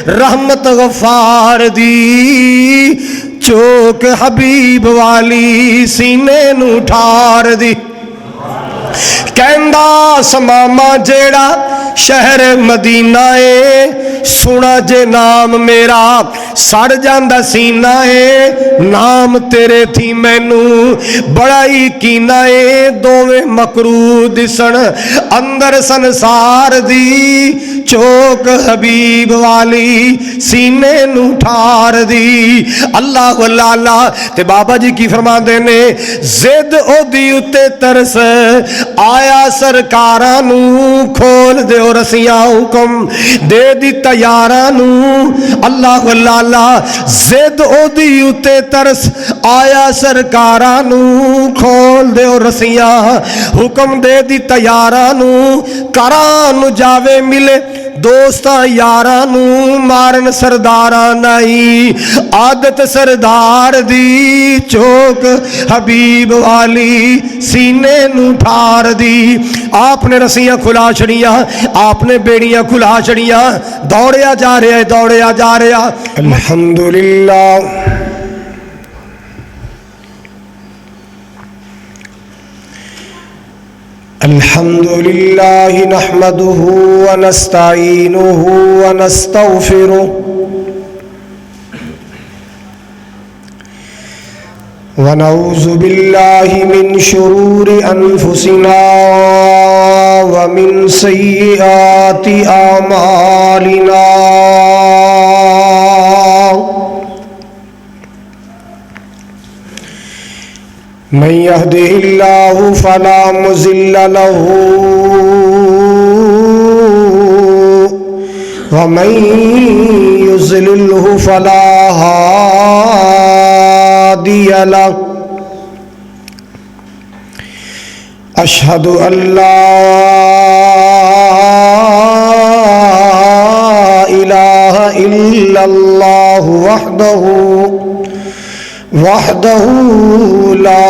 رحمت غفار دی چوک حبیب والی سینے نو ٹھار دی کہندا سماما جیڑا شہر مدینہ ہے سنا جے نام میرا سڑ جاندہ سینہ ہے نام تیرے تھی مینو بڑا ہی کینہ ہے دوویں مکروہ دسن اندر سنسار دی چوک حبیب والی سینے نو ٹھار دی اللہ لالا تے بابا جی کی فرما دینے زد او دی اتے ترس آیا سرکارانو کھول دے اور رسیاں حکم دے دی تیارانو اللہ لالا زد او دی اتے ترس آیا سرکارانو کھول دے اور رسیاں حکم دے دی تیارانو کرانو جاوے ملے دوستا یارانو مارن سرداران نائی عادت سردار دی چوک حبیب والی سینے نو ٹھار دی آپ نے رسیاں کھلا چھڑیاں آپ نے بیڑیاں کھلا چھڑیاں دوڑیا جا رہا ہے دوڑیا جا رہا الحمدللہ الحمد لله نحمده ونستعينه ونستغفره ونعوذ بالله من شرور أنفسنا ومن سيئات أعمالنا من يهده الله فلا مضل له ومن يضلله فلا هادي له أشهد أن لا إله إلا الله وحده لا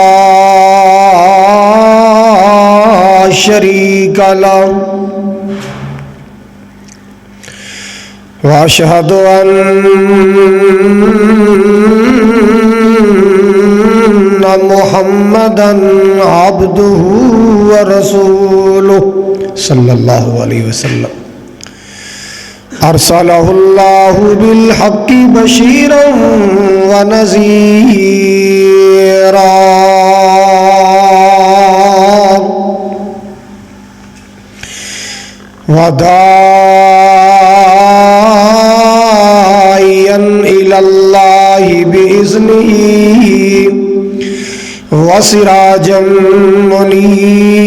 شريك له وأشهد أن محمدا عبده ورسوله صلى الله عليه وسلم أرسله الله بالحق بشيرا ونذيرا وداعيا إلى الله بإذنه وسراجا منيرا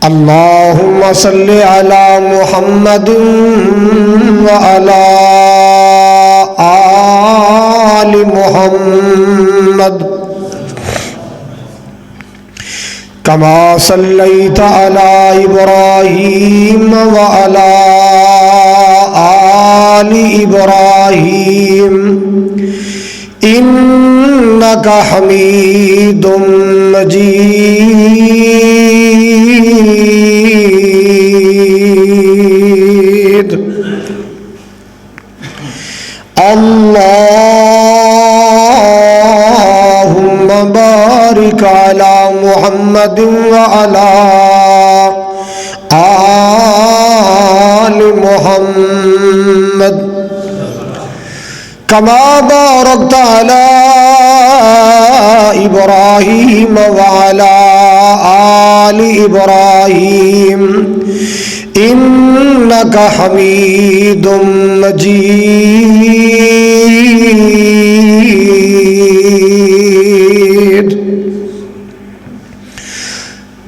اللهم صل على محمد وعلى آل محمد كما صليت على إبراهيم وعلى آل إبراهيم إنك حميد مجيد اللهم بارك على محمد وعلى آل محمد كما باركت على إبراهيم وعلى آل إبراهيم إنك حميد مجيد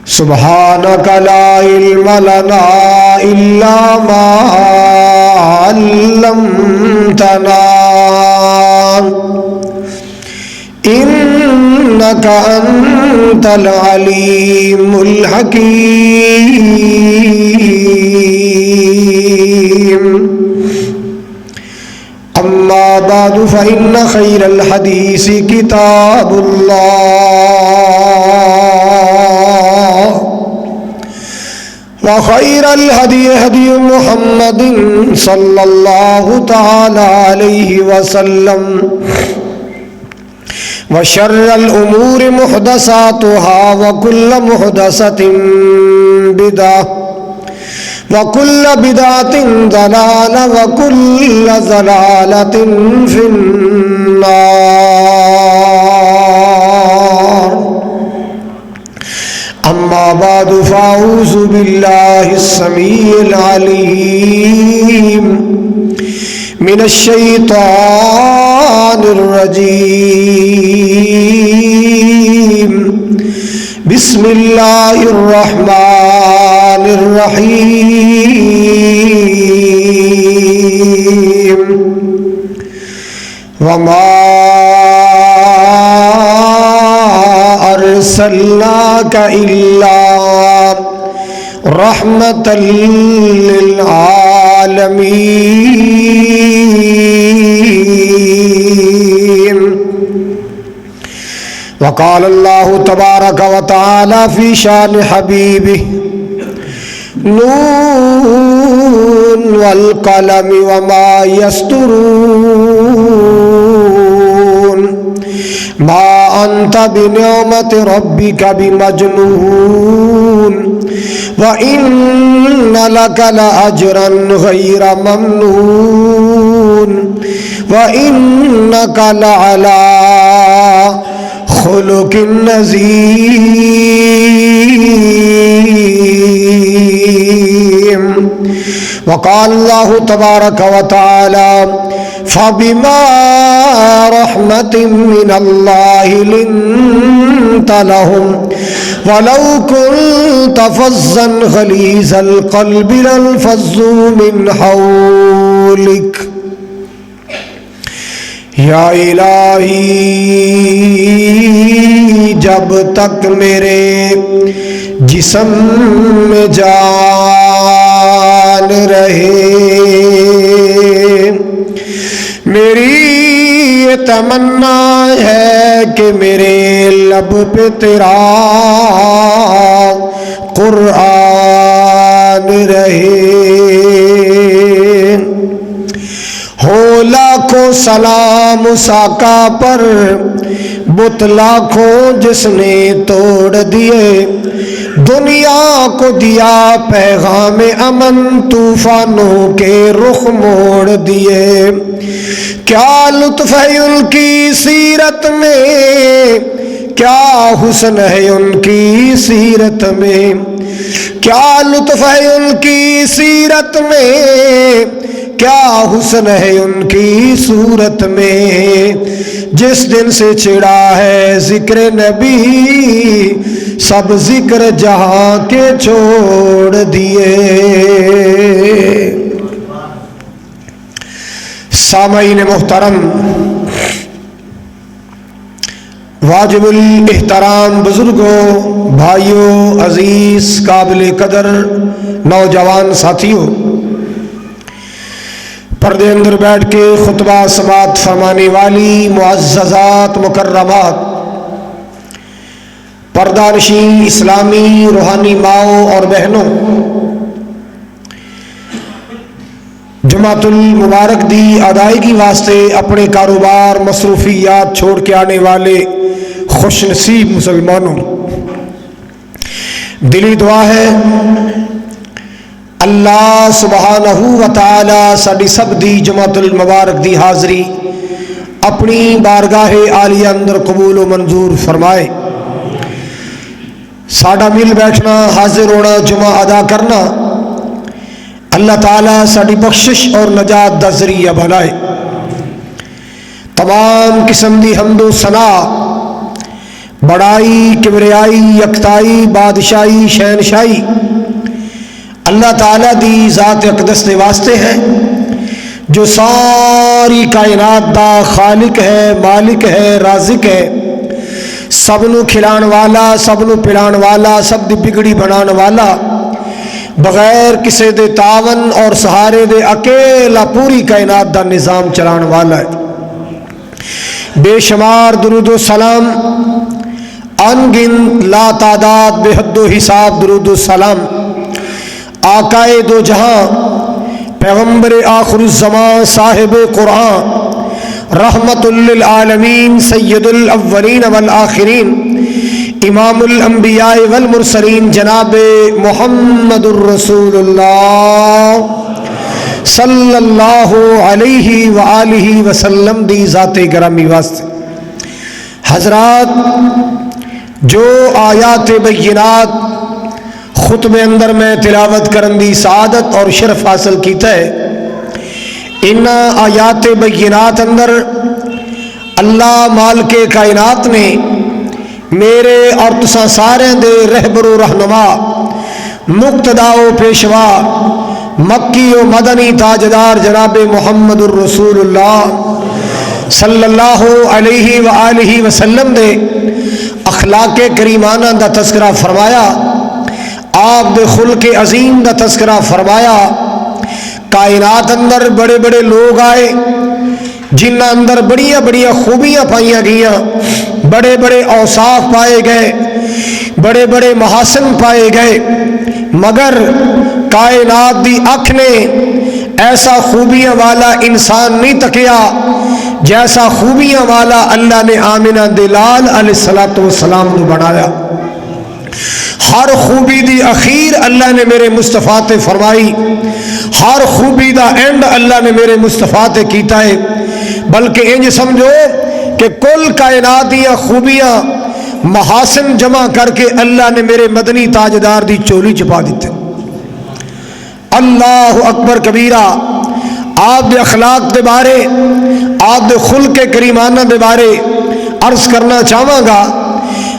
سبحانك لا علم لنا إلا ما علمتنا إنك أنت العليم الحكيم أما بعد فإن خير الحديث كتاب الله وخير الهدي هدي محمد صلى الله تعالى عليه وسلم وشر الأمور محدثاتها وكل محدثة بدعة وكل بدعة ضلالة وكل ضلالة في النار أما بعد فأعوذ بالله السميع العليم من الشيطان الرجيم بسم الله الرحمن الرحيم وما أرسلناك إلا رحمة للعالمين وقال الله تبارك وتعالى في شان حبيبه نون والقلم وما يسطرون ما أنت بنعمة ربك بمجنون وإن لك لأجرا غير ممنون وإنك لعلى خلق عظيم وقال الله تبارك وتعالى فبما رحمة من الله لنت لهم ولو كنت فظا غليظ القلب لانفضوا من حولك یا الہی جب تک میرے جسم میں جان رہے میری یہ تمنا ہے کہ میرے لب پہ تیرا قرآن رہے ہو لاکھوں سلام اس آقا پر بت لاکھوں جس نے توڑ دیے دنیا کو دیا پیغام امن طوفانوں کے رخ موڑ دیے کیا لطف ہے ان کی سیرت میں کیا حسن ہے ان کی سیرت میں کیا لطف ہے ان کی سیرت میں کیا حسن ہے ان کی صورت میں جس دن سے چھڑا ہے ذکر نبی سب ذکر جہاں کے چھوڑ دیے سامعین محترم واجب الاحترام بزرگوں بھائیوں عزیز قابل قدر نوجوان ساتھیوں پردے اندر بیٹھ کے خطبہ سماعت فرمانے والی معززات مکرمات پردہ نشین اسلامی روحانی ماؤں اور بہنوں جمعۃ المبارک دی ادائیگی واسطے اپنے کاروبار مصروفیات چھوڑ کے آنے والے خوش نصیب مسلمانوں دلی دعا ہے اللہ سبحانہ و تعالی ساڈی سب دی جمعۃ المبارک دی حاضری اپنی بارگاہ عالیہ اندر قبول و منظور فرمائے ساڈا مل بیٹھنا حاضر ہونا جمعہ ادا کرنا اللہ تعالیٰ ساڈی بخشش اور نجات دا ذریعہ بنائے تمام قسم دی حمد و ثنا بڑائی کبریائی یکتائی بادشاہی شہنشاہی اللہ تعالیٰ دی ذات اقدس دے واسطے ہیں جو ساری کائنات دا خالق ہے مالک ہے رازق ہے سب نو کھلان والا سب نو پلان والا سب دی بگڑی بنان والا بغیر کسی دے تعاون اور سہارے دے اکیلا پوری کائنات دا نظام چلان والا ہے۔ بے شمار درود و سلام، انگن لا تعداد بے حد و حساب درود و سلام آقائے دو جہاں، پیغمبر آخر الزمان، صاحب قرآن، رحمت للعالمین، سید الاولین والآخرین، امام الانبیاء والمرسلین، جناب محمد الرسول اللہ صلی اللہ علیہ وآلہ وسلم دی ذات گرامی واسطے۔ حضرات، جو آیات بینات خطبے اندر میں تلاوت کرن دی سعادت اور شرف حاصل کیتا ہے، ان آیات بینات اندر اللہ مالک کائنات نے میرے اور تساں سارے دے رہبر و رہنما، مقتدا و پیشوا، مکی و مدنی تاجدار جناب محمد الرسول اللہ صلی اللہ علیہ وآلہ وسلم دے اخلاق کریمانہ دا تذکرہ فرمایا، آپ دے خلق عظیم دا تذکرہ فرمایا۔ کائنات اندر بڑے بڑے لوگ آئے جنہ اندر بڑیاں بڑیاں خوبیاں پائیاں گئیاں، بڑے بڑے اوصاف پائے گئے، بڑے بڑے محاسن پائے گئے، مگر کائنات دی اکھ نے ایسا خوبیاں والا انسان نہیں تکیا جیسا خوبیاں والا اللہ نے آمنہ دلال علیہ السلام کو بنایا۔ ہر خوبی دی اخیر اللہ نے میرے مصطفیٰ تے فرمائی، ہر خوبی دا اینڈ اللہ نے میرے مصطفیٰ تے کیتا ہے، بلکہ انج سمجھو کہ کل کائنات دیا خوبیاں محاسن جمع کر کے اللہ نے میرے مدنی تاجدار دی چولی چھپا دیتے۔ اللہ اکبر کبیرہ۔ آپ دے اخلاق دے بارے، آپ دے خلق کریمانہ دے بارے عرض کرنا چاہواں گا۔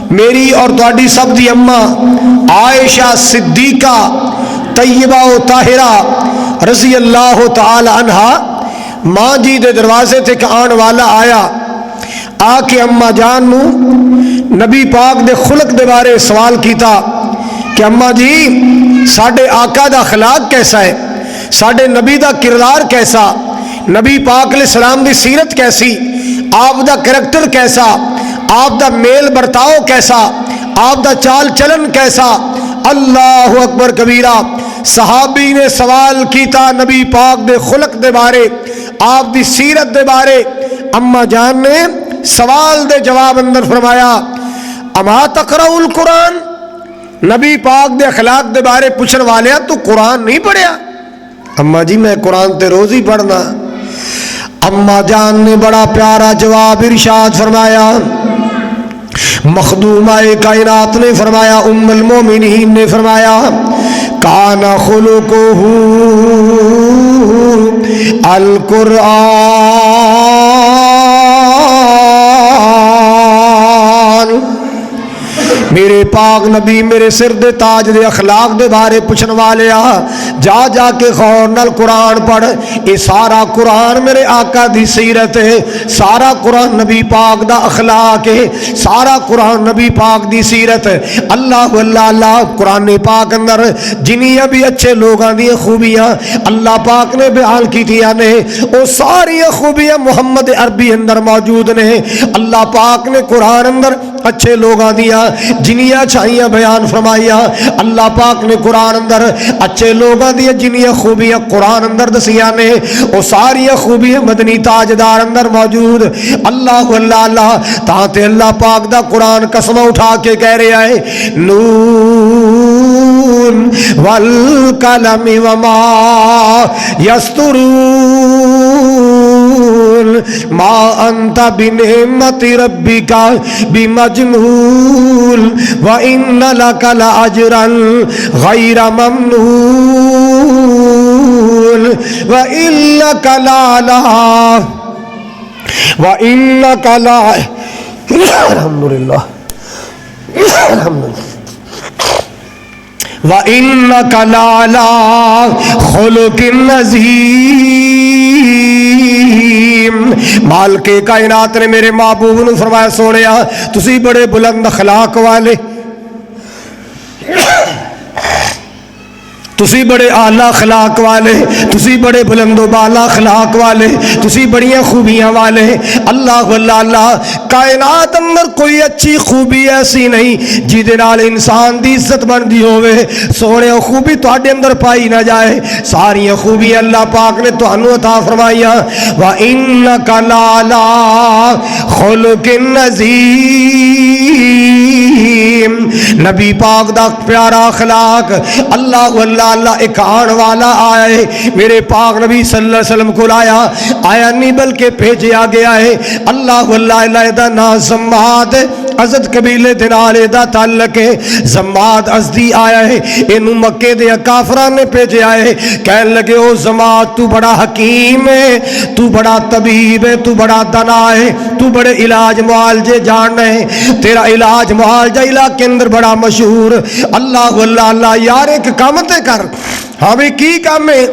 میری اور تواڈی سب دی اماں عائشہ صدیقہ طیبہ و طاہرہ رضی اللہ تعالی عنہا، ماں جی دے دروازے تے آن والا آیا، آ کے اماں جان نو نبی پاک دے خلق دے بارے سوال کیتا کہ اماں جی ساڈے آقا دا اخلاق کیسا ہے، ساڈے نبی دا کردار کیسا، نبی پاک علیہ السلام دی سیرت کیسی، آپ دا کریکٹر کیسا، آپ دا میل برتاؤ کیسا، آپ دا چال چلن کیسا۔ اللہ اکبر کبیرہ۔ صحابی نے سوال کیتا نبی پاک دے خلق دے بارے، آپ دی سیرت دے بارے۔ اما جان نے سوال دے جواب اندر فرمایا، اما تقرأ القرآن، نبی پاک دے اخلاق دے بارے پوچھن والیا تو قرآن نہیں پڑھیا؟ اما جی میں قرآن تے روز ہی پڑھنا۔ اما جان نے بڑا پیارا جواب ارشاد فرمایا، مخدومہ کائنات نے فرمایا، ام المومنین نے فرمایا، کان خلقہ القرآن۔ میرے پاک نبی میرے سر دے تاج دے اخلاق دے بارے پوچھن والے جا جا کے غور نال قرآن پڑھ، اے سارا قرآن میرے آقا دی سیرت ہے، سارا قرآن نبی پاک دا اخلاق ہے، سارا قرآن نبی پاک دی سیرت ہے۔ اللہ اللہ اللہ، قرآن پاک اندر جنیاں بھی اچھے لوگاں دی خوبیاں اللہ پاک نے بیان کیتیاں نے، او ساری خوبیاں محمد عربی اندر موجود نے۔ اللہ پاک نے قرآن اندر اچھے لوگاں دیاں جنیاں چھائیاں بیان فرمائیاں۔ اللہ پاک نے قرآن اندر اچھے لوگاں دیاں جنیاں خوبیاں قرآن اندر دسیاں نے، وہ ساری خوبیاں مدنی تاجدار اندر موجود۔ اللہ اللہ اللہ، تاں تے اللہ پاک دا قرآن قسم اٹھا کے کہہ رہا ہے، نون والقلم وما یسطرون ما انت بنعمت ربک بمجنون وان لک لاجرا غیر ممنون وانک لا الحمدللہ وَإِنَّكَ لَعَلَىٰ خُلُقٍ عَظِيمٍ۔ مالک کائنات نے میرے محبوب نے فرمایا، سونیا تسی بڑے بلند اخلاق والے، تسی بڑے اعلیٰ اخلاق والے، تسی بڑے بلند و بالا اخلاق والے، تسی بڑیاں خوبیاں والے۔ اللہ اللہ اللہ، کائنات اندر کوئی اچھی خوبی ایسی نہیں جیدے نال انسان دی عزت بندی ہوئے، سونے خوبی تواڈے اندر پائی نہ جائے۔ ساری خوبی اللہ پاک نے تانوں عطا فرمائیاں۔ وَإِنَّكَ لَعَلَىٰ خُلُقٍ عَظِيمٍ، نبی پاک دا پیارا اخلاق۔ اللہ اللہ اللہ، ایک آن والا آیا ہے میرے پاک نبی صلی اللہ علیہ وسلم کو لایا، آیا نہیں بلکہ بھیجیا گیا ہے۔ اللہ اللہ اللہ دا نا زماد ازد قبیلے دے نال دا تعلق ہے۔ زماد ازدی آیا ہے، اینو مکے دے کافراں نے بھیجیا ہے، کہن لگے او زماد تو بڑا حکیم ہے، تو بڑا طبیب ہے، تو بڑا دانا ہے، تو بڑے علاج معالجے جاننا ہے، تیرا علاج معالجہ علاقے کے اندر بڑا مشہور۔ اللہ اللہ اللہ، یار ایک کام تے کر۔ ہاں بھی کی کام ہے؟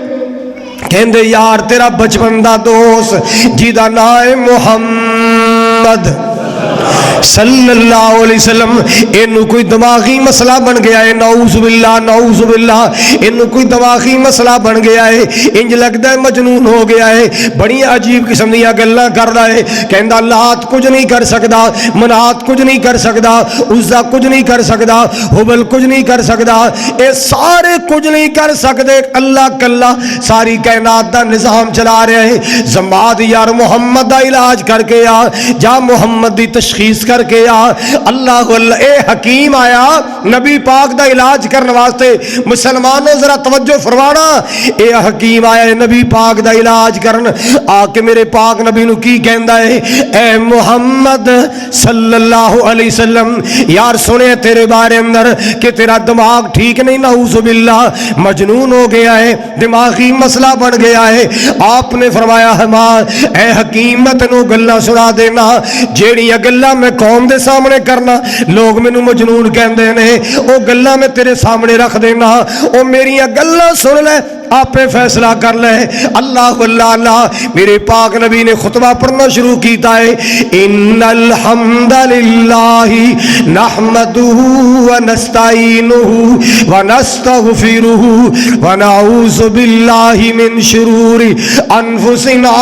کہندے یار تیرا بچپن دا دوست جیدا نام ہے محمد صلی اللہ علیہ وسلم، اینو کوئی دماغی مسئلہ بن گیا ہے، نعوذ باللہ نعوذ باللہ، اینو کوئی دماغی مسئلہ بن گیا ہے، انج لگتا ہے مجنون ہو گیا ہے، بڑی عجیب قسم دیاں گلاں کر رہا ہے، کہندا لات کچھ نہیں کر سکدا، منات کچھ نہیں کر سکدا، عزا کچھ نہیں کر سکدا، حبل کچھ نہیں کر سکدا، اے سارے کچھ نہیں کر سکدے، اللہ کلا ساری کائنات دا نظام چلا رہے ہیں۔ زماد یار محمد دا علاج کر کے آ، جا محمد دی تشخیص کر کے آ۔ اللہ اللہ، اے حکیم آیا نبی پاک دا علاج کرنے واسطے، مسلمانوں ذرا توجہ فرمانا، اے حکیم آیا نبی پاک دا علاج کرن، آ کے میرے پاک نبی نو کی کہندا ہے، اے محمد صلی اللہ علیہ وسلم، یار سنے تیرے بارے اندر کہ تیرا دماغ ٹھیک نہیں، نعوذ باللہ مجنون ہو گیا ہے، دماغی مسئلہ بن گیا ہے۔ آپ نے فرمایا ہے ماں اے حکیم میں تینوں گلاں سنا دینا جیڑیاں گلاں میں قوم دے سامنے کرنا لوگ مینوں مجنون کہندے نے، او گلاں میں تیرے سامنے رکھ دینا، او میریاں گلاں سن لے، آپ فیصلہ کر لے۔ اللہ اللہ اللہ، میرے پاک نبی نے خطبہ پڑھنا شروع کیتا ہے، ان الحمد للہ نحمدہ ونستعینہ ونستغفرہ ونعوذ باللہ من شرور انفسنا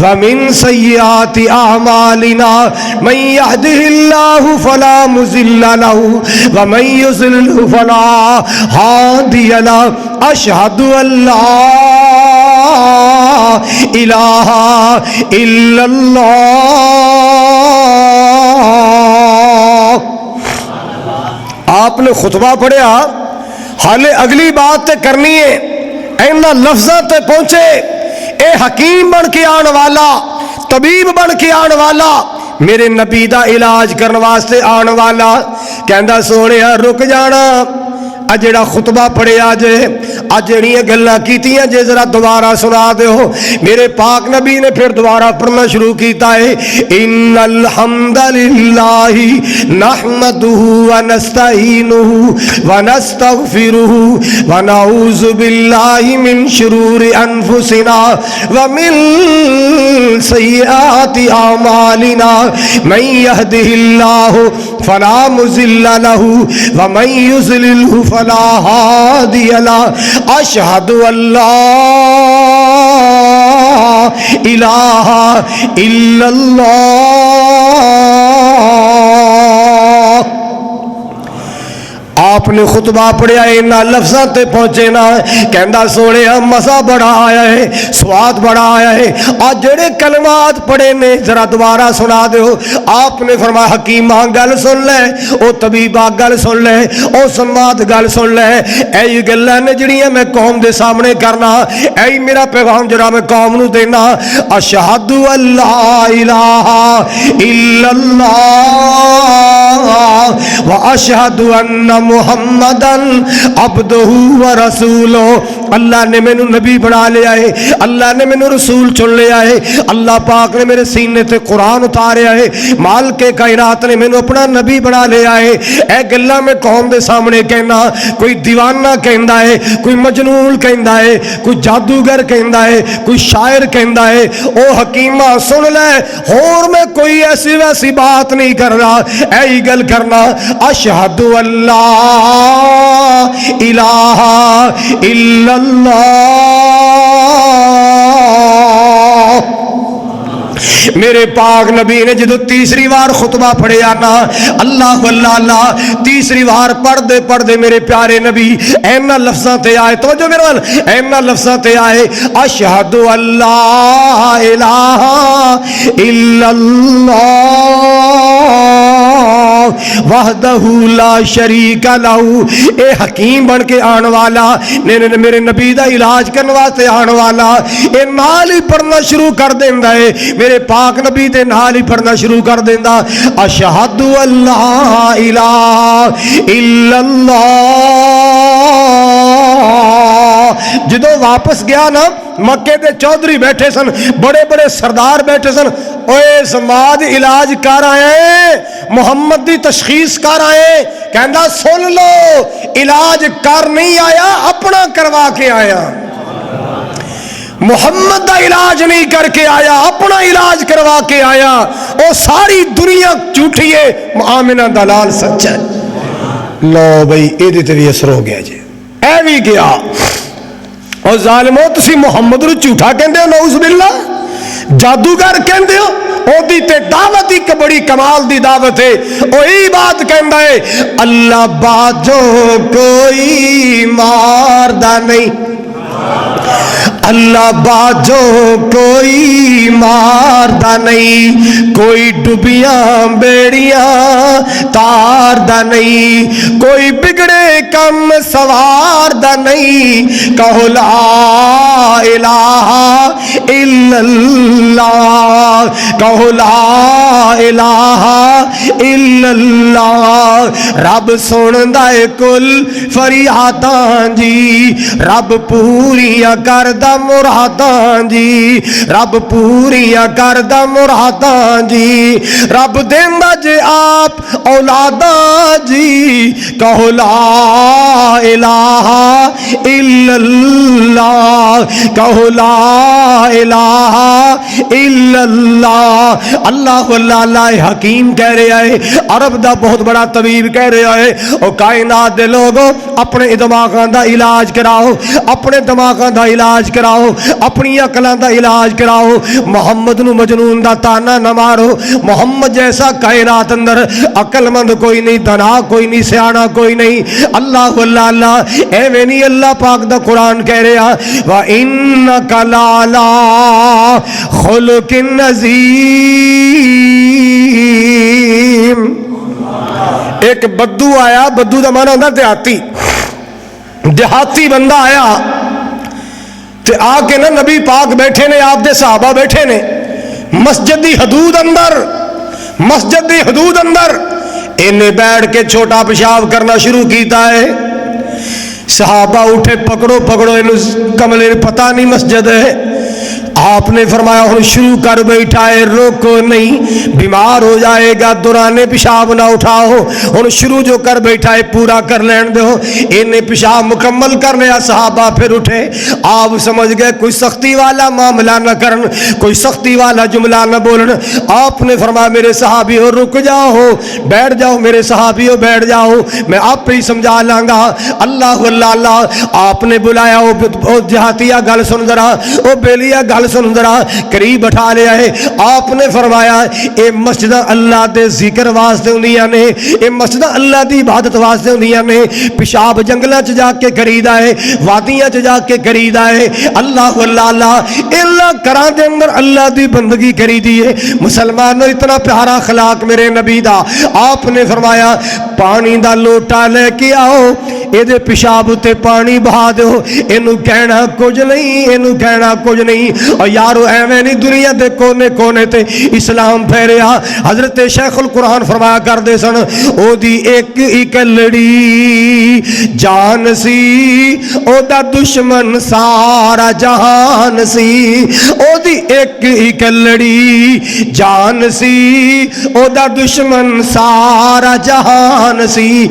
ومن سیئات اعمالنا من يهده الله فلا مضل له ومن يضلل فلا هادي له اشهد ان لا الہ الا اللہ۔ آپ نے خطبہ پڑھیا، حالے اگلی بات تے کرنی ہے، اینا لفظاں تے پہنچے، اے حکیم بن کے آن والا، طبیب بن کے آن والا، میرے نبی دا علاج کرنے واسطے آن والا، کہندا سونے رک جانا، اجڑا خطبہ پڑھے آجے اجڑیاں گلاں کیتیاں جے ذرا دوبارہ سنا دے ہو۔ میرے پاک نبی نے پھر دوبارہ پڑھنا شروع کیتا ہے، ان الحمد للہ نحمدہ ونستعینہ ونستغفرہ ونعوذ باللہ من شرور انفسنا ومن سیئات اعمالنا من یہدہ اللہ فلا مضل لہ ومن یضللہ فلا ہادی لہ اشہد ان لا الہ الا اللہ۔ آپ نے خطبہ پڑھیا ہے، نہ لفظاں تے پہنچے نہ، کہندا سونے مزہ بڑا آیا ہے، سواد بڑا آیا ہے، آج جڑے کلمات پڑھے نے ذرا دوبارہ سنا دے ہو۔ آپ نے فرمایا حکیماں گل سن لے، او طبیبہ گل سن لے، او سماد گل سن لے، اے گلاں نے جڑیاں میں قوم دے سامنے کرنا، اے میرا پیغام جڑا میں قوم نو دینا، اشہد ان لا الہ الا اللہ واشہد ان محمدن عبدہ و رسولہ۔ اللہ نے میں نبی بنا لیا ہے، اللہ نے میں رسول چن لیا ہے، اللہ پاک نے میرے سینے تے قرآن اتاریا ہے، مالک کائنات نے میں اپنا نبی بنا لیا ہے۔ اے گلا میں قوم دے سامنے کہنا، کوئی دیوانہ کہندا ہے، کوئی مجنون کہندا ہے، کوئی جادوگر کہندا ہے، کوئی شاعر کہندا ہے، او حکیمہ سن لے، اور میں کوئی ایسی ویسی بات نہیں کر رہا، اے گل کرنا کرنا اشہدو اللہ الہ الا اللہ۔ میرے پاک نبی نے جدو تیسری بار خطبہ پڑھیا نا اللہ اللہ اللہ تیسری بار پڑھ دے میرے پیارے نبی اینا لفظاں تے آئے توجہ میرے وال اینا لفظاں تے آئے اشہد اللہ الہ الا اللہ وحدہ لا شریک لہو۔ اے حکیم بن کے آن والا میرے نبی دا علاج کرنے واسطے آن والا اے نال ہی پڑھنا شروع کر دیندا ہے میرے پاک نبی دے نال ہی پڑھنا شروع کر دیندا اشہد اللہ الہ الا اللہ۔ جدو واپس گیا نا مکے دے چودھری بیٹھے سن بڑے بڑے سردار بیٹھے سن اوے سماج علاج کر آئے محمد دی تشخیص کر آئے کہندا سن لو علاج کر نہیں آیا اپنا کروا کے آیا محمد دا علاج نہیں کر کے آیا اپنا علاج کروا کے آیا او ساری دنیا جھوٹی ہے آمنہ دلال سچا ہے۔ لو بھئی اے دیتے بھی اثر ہو گیا جی اے بھی گیا اور ظالمو تسی محمد رو جھوٹا کہندے ہو نعوذ باللہ جادوگر کہندے ہو او دیتے دعوت ہی بڑی کمال دی دعوت ہے او ہی بات کہندا ہے اللہ باجو کوئی ماردہ نہیں اللہ باجو کوئی ماردہ نہیں کوئی ڈبیاں بیڑیاں تاردہ نہیں کوئی بگڑے کم سواردہ نہیں کہو لا الہ الا اللہ کہو لا الہ الا اللہ۔ رب سندا ہے کل فریاداں جی رب پوریاں کردہ مراداں جی رب پوریاں کردہ مراداں جی رب دیندا جے آپ اولاداں جی کہو لا الہ الا اللہ کہو لا الہ الا اللہ۔ اللہ اللہ اللہ حکیم کہہ رہا ہے عرب دا بہت بڑا طبیب کہہ رہا ہے او کائنات دے لوگو اپنے دماغاں دا علاج کراؤ اپنے دماغاں دا علاج کراؤ اپنی عقلاں دا علاج کراؤ محمد نو مجنون دا تانا نہ مارو محمد جیسا کائنات اندر عقل مند کوئی نہیں دنا کوئی نہیں سیانا کوئی نہیں اللہ اللہ اللہ ایویں نہیں اللہ پاک دا قرآن کہہ رہا وَإِنَّكَ لَعَلَىٰ خُلُقٍ عَظِيمٍ۔ ایک بدو آیا بدو دا معنی ہوتا دیہاتی بندہ آیا تے آ کے نا نبی پاک بیٹھے نے آپ دے صحابہ بیٹھے نے مسجد دی حدود اندر انہیں بیٹھ کے چھوٹا پیشاب کرنا شروع کیتا ہے صحابہ اٹھے پکڑو انہیں کملے پتہ نہیں مسجد ہے آپ نے فرمایا ہن شروع کر بیٹھا ہے روکو نہیں بیمار ہو جائے گا دوران پیشاب نہ اٹھاؤ ہن شروع جو کر بیٹھا ہے پورا کر لین دو انہیں پیشاب مکمل کر لیا صحابہ پھر اٹھے آپ سمجھ گئے کوئی سختی والا معاملہ نہ کرن کوئی سختی والا جملہ نہ بولن آپ نے فرمایا میرے صحابیو رک جاؤ بیٹھ جاؤ میرے صحابیو بیٹھ جاؤ میں آپ پہ ہی سمجھا لاں گا اللہ اللہ اللہ آپ نے بلایا او جہاتیا گل سن ذرا او بیلیا گل سن ذرا قریب بٹھا لیا ہے آپ نے فرمایا اے مسجد اللہ دے ذکر واسطے ہوندیاں نے اے مسجد اللہ دی عبادت واسطے ہوندیاں نے پیشاب جنگلاں چ جا کے کریدا ہے وادیاں چ جا کے کریدا ہے اللہ اللہ اللہ اللہ کراں دے اندر اللہ دی بندگی کریدی ہے مسلمانوں اتنا پیارا اخلاق میرے نبی دا آپ نے فرمایا پانی دا لوٹا لے کے آؤ اے دے پیشاب تے پانی بہا دو اینو کہنا کچھ نہیں اور یارو ایویں نہیں دنیا دے کونے کونے تے اسلام پھیریا حضرت شیخ القرآن فرمایا کر دے سن او دی ایک اکلڑی جان سی او دا دشمن سارا جہان سی او دی ایک اکلڑی جان سی او دا دشمن سارا جہان سی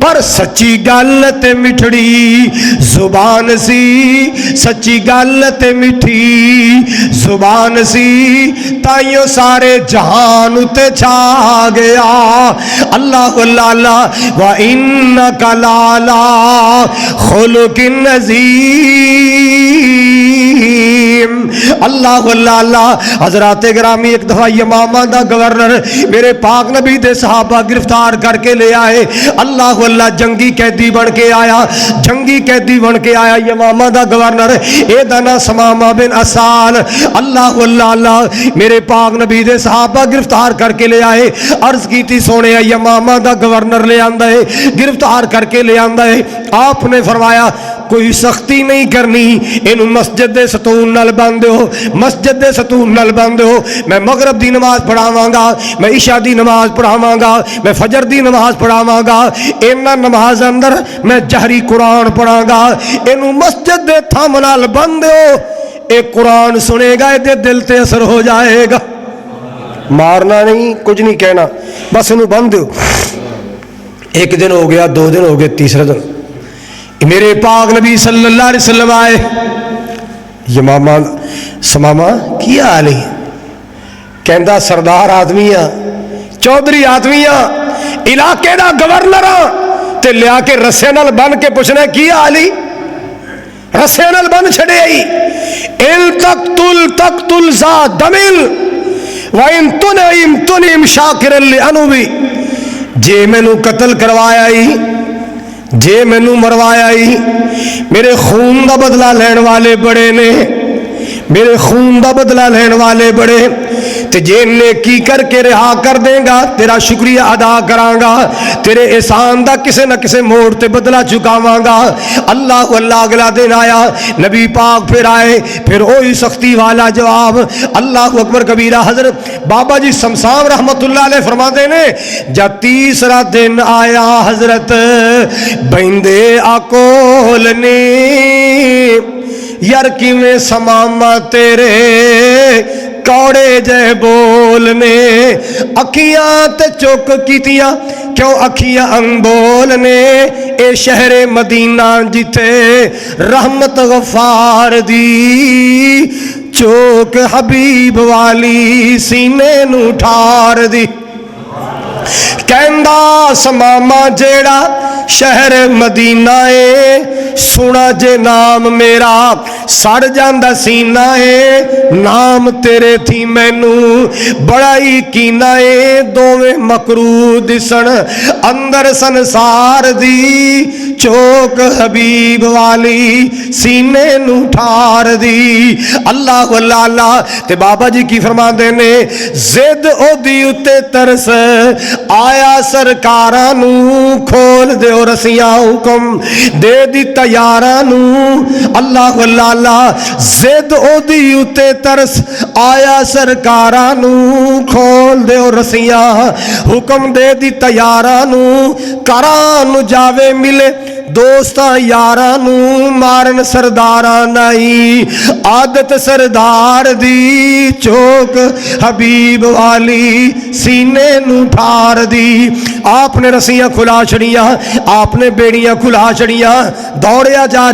پر سچی گل تے مٹھڑی زبان سی سچی گل تے میٹھی زبان سی تائیوں سارے جہان تے چھا گیا اللہ لالا وَإِنَّكَ لَعَلَىٰ خُلُقٍ عَظِيمٍ اللہ لالا حضرات گرامی ایک دفعہ یمامہ دا گورنر میرے پاک نبی دے صحابہ گرفتار کر کے لے آئے اللہ اللہ جنگی قیدی بن کے آیا جنگی قیدی بن کے آیا یمامہ دا گورنر اے دانا سمامہ بن اسال اللہ اللہ میرے پاک نبی دے صحابہ گرفتار کر کے لے آئے عرض کی تھی سونے یمامہ دا گورنر لے آندہ ہے گرفتار کر کے لے آندہ ہے آپ نے فرمایا کوئی سختی نہیں کرنی انہوں مسجد دے ستون نل باندھے ہو مسجد دے ستون نل باندھے ہو میں مغرب دی نماز پڑھاواں گا میں عشاء دی نماز پڑھاواں گا میں فجر دی نماز پڑھاواں گا انہاں نماز اندر میں جہری قرآن پڑھاں گا انہوں مسجد دے تھام نال باندھے ہو ایک قرآن سنے گا دے دل تے اثر ہو جائے گا مارنا نہیں کچھ نہیں کہنا بس انہوں باندھے ہو ایک دن ہو گیا دو دن ہو گئے تیسرا دن میرے پاک نبی صلی اللہ علیہ وسلم آئے یمامہ سمامہ کیا حالی کہندہ سردار آدمیاں چودھری آدمیاں علاقے دا گورنراں تے لیا کے رسے نال بن کے پوچھنا کیا حالی رسے نال بن چھڑے آئی ان تقتل ذا دمل وَإِن تُنِعِمْ شَاكِرًا لِأَنُوبِ جے میں نو قتل کروایا ہی جے میں نو مروایا ہی میرے خون دا بدلہ لین والے بڑے نے میرے خون دا بدلہ لین والے بڑے تے جے نیکی کر کے رہا کر دیں گا تیرا شکریہ ادا کران گا تیرے احسان دا کسے نہ کسے موڑ تے بدلہ چکاواں گا اللہ اللہ اگلا دن آیا نبی پاک پھر آئے پھر وہی سختی والا جواب اللہ اکبر کبیرہ حضرت بابا جی سمسام رحمت اللہ علیہ فرماتے نے جب تیسرا دن آیا حضرت بندے آکول نے یار کیویں سماما تیرے کوڑے جے بولنے اکھیاں تے چوک کیتیاں کیوں اکھیاں انبولنے اے شہر مدینہ جتے رحمت غفار دی چوک حبیب والی سینے نو ٹھار دی کہندہ سماما جیڑا شہر مدینہ ہے سونا جے نام میرا سڑ جاندہ سینہ ہے نام تیرے تھی مینو بڑائی کینہ ہے دوویں مکرو دسن اندر سنسار دی چوک حبیب والی سینے نو ٹھار دی اللہ اللہ تے بابا جی کی فرما دینے زد او دی اتے ترس آیا سرکارانو کھول دے اور رسیاں حکم دے دی تیارانو اللہ اللہ زد او دی اتے ترس آیا سرکارانو کھول دے اور رسیاں حکم دے دی تیارانو کرانو جاوے ملے دوستاں یارانو مارن سرداران آئی عادت سردار دی چوک حبیب والی سینے نو ٹھار دی آپ نے رسیاں کھلا چھڑیاں آپ نے بیڑیاں کھلا چھڑیاں دوڑیا جا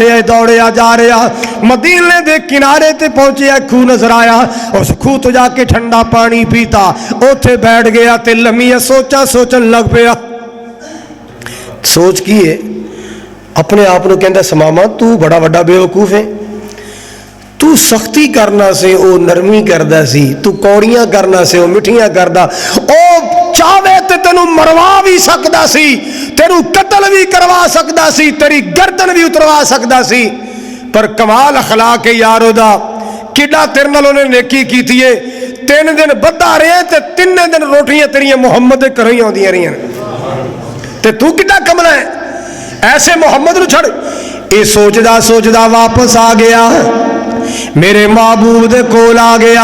رہا مدینے دے کنارے تے پہنچیا کھو نظر آیا اس کھو تو جا کے ٹھنڈا پانی پیتا اوتھے بیٹھ گیا تے لمیاں سوچن لگ پیا سوچ کی ہے اپنے آپ نے کہندہ سماما تو بڑا بڑا بے وقوف ہے تو سختی کرنا سے او نرمی کردہ سی تو کوڑیاں کرنا سے او مٹھیاں کردہ او چاہوے تے تینو مروا بھی سکدا سی تینو قتل بھی کروا سکدا سی تیری گردن بھی اتروا سکدا سی پر کمال اخلاق یارو دا کڈا تیرے نال انہیں نیکی کیتی ہے 3 دن بدھا رہے تے 3 دن روٹیاں تیریاں محمد دے گھروں ہی آندیاں رہیاں تے تو کڈا کملا ہے ایسے محمد نو چھڑ اے سوچدا واپس آ گیا میرے محبوب دے کول آ گیا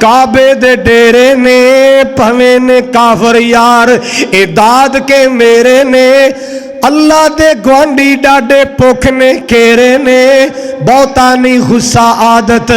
کعبے دے ڈیرے نے پویں نے کافر یار اے داد کے میرے نے اللہ دے گوانڈی ڈاڈے پوکھ نے کیرے نے بہتا نہیں غصہ عادت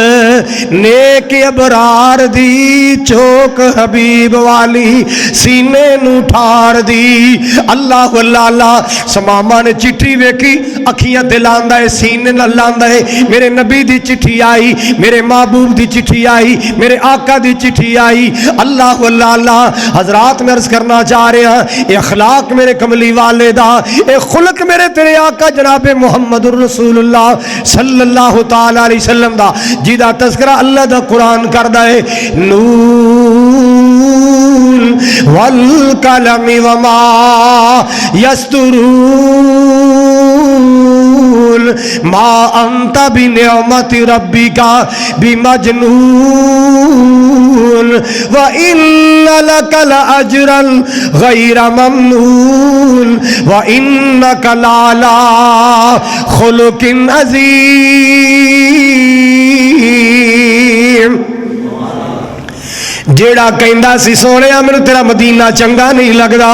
نیک ابرار دی چوک حبیب والی سینے نو ٹھار دی اللہ اللہ سماما نے چٹھی ویکھی اکھیاں دلاندا ہے سینے نال لاندا ہے میرے نبی دی چٹھی آئی میرے محبوب دی چٹھی آئی میرے آقا دی چٹھی آئی اللہ اللہ حضرات میں عرض کرنا چاہ رہے ہیں اے اخلاق میرے کملی والے دا اے خلق میرے تیرے آقا جناب محمد الرسول اللہ صلی اللہ تعالی علیہ وسلم دا جیدہ تذکرہ اللہ دا قرآن کردہ ہے نون والقلم وما یسترون ما انت بنعمت ربک بمجنون وَإِنَّ لَكَ لَأَجْرًا غَيْرَ مَمْنُونٍ وَإِنَّكَ لَعَلَىٰ خُلُقٍ عَظِيمٍ جیڑا کہندا سی سونیا مینوں تیرا مدینہ چنگا نہیں لگدا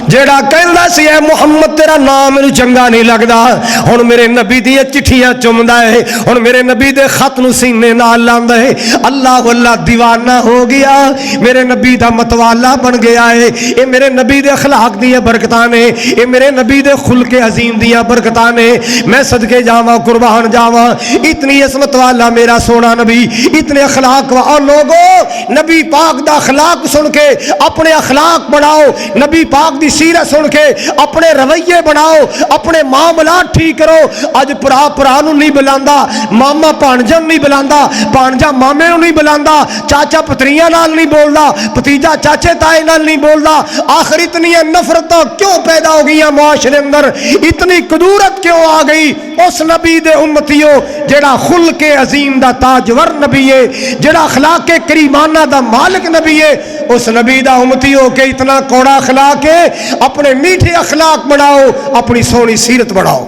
جیڑا کہندا سی اے محمد تیرا نام مینوں چنگا نہیں لگدا ہن میرے نبی دی چٹھیاں چمدا ہے ہن میرے نبی دے خط نو سینے نال لاندا ہے اللہ اللہ دیوانہ ہو گیا میرے نبی دا متوالا بن گیا ہے اے میرے نبی دے اخلاق دی برکتاں نے اے میرے نبی دے خلق عظیم دی برکتاں نے میں صدقے جاواں قربان جاواں اتنی عظمت والا میرا سونا نبی اتنے اخلاق اور لوگوں نبی پاک دا اخلاق سن کے اپنے اخلاق بناؤ نبی پاک دی سیرت سن کے اپنے رویے بناؤ اپنے معاملات ٹھیک کرو اج پرا پرا نو نہیں بلاندا ماما بھانجا نہیں بلاندا بھانجا مامے نو نہیں بلاندا چاچا پتریاں نال نہیں بولدا بھتیجا چاچے تائے نال نہیں بولدا آخر اتنی نفرتاں کیوں پیدا ہو گئی معاشرے اندر اتنی کدورت کیوں آ گئی اس نبی دے امتیو جڑا خلق عظیم دا تاجور نبی ہے جڑا اخلاق کریمانہ دا مالک نبی ہے اس نبی دا امتی ہو کے اتنا کوڑا اخلاق ہے اپنے میٹھے اخلاق بڑھاؤ اپنی سونی سیرت بڑھاؤ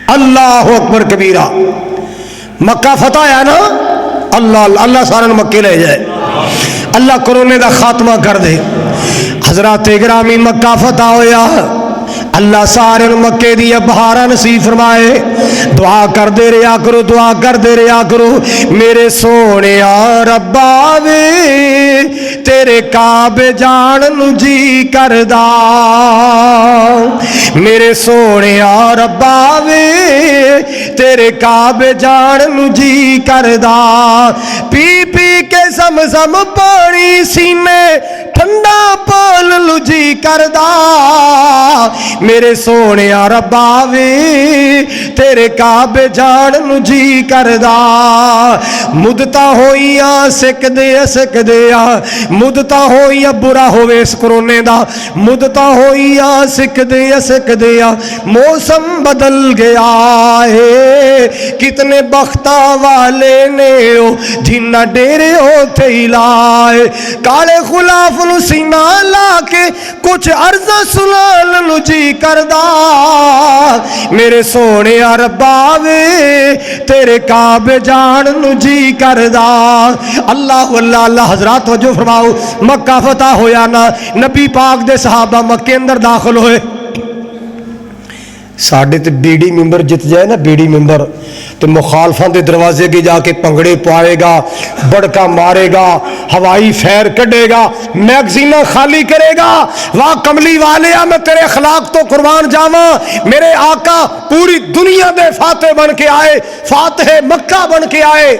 اللہ اکبر کبیرہ مکہ فتح ہے نا اللہ اللہ سارن مکے لے جائے اللہ کرونے دا خاتمہ کر دے حضرات گرامی مکہ فتح ہویا اللہ سارے مکے دیا بہارا نصیب فرمائے دعا کر دے رہا کرو دعا کر دے رہا کرو میرے سونے ربا وے تیرے کعبے جان نو جی کردا میرے سونے ربا وے تیرے کعبے جان نو جی کردا پی پی کے زمزم پانی سینے ٹھنڈا پال لو جی کردا میرے سونے ربا وے تیرے کعبے جان نو جی کردا مدتا ہوئیاں سک دیا مدتا ہوئیاں برا ہوئے اس کرونے دا مدتا ہوئیاں سک دیا موسم بدل گیا ہے کتنے بختہ والے نے جنہ ڈیرے ہوتے ہی لائے کالے خلاف نو سینہ لا کے کچھ عرض سنال نو جی کردا میرے سونے ربا وے تیرے کعبے جان نو جی کردا اللہ اللہ اللہ حضرات وجہ فرماؤ مکہ فتح ہویا نا نبی پاک دے صحابہ مکے اندر داخل ہوئے ساڑھے تے بیڑی ممبر جت جائے نا بیڑی ممبر تو مخالفان دے دروازے کے جا کے پنگڑے پائے گا بڑکا مارے گا ہوائی فیر کڑے گا میگزینہ خالی کرے گا واہ کملی والے میں تیرے اخلاق تو قربان جاواں میرے آقا پوری دنیا دے فاتح بن کے آئے فاتح مکہ بن کے آئے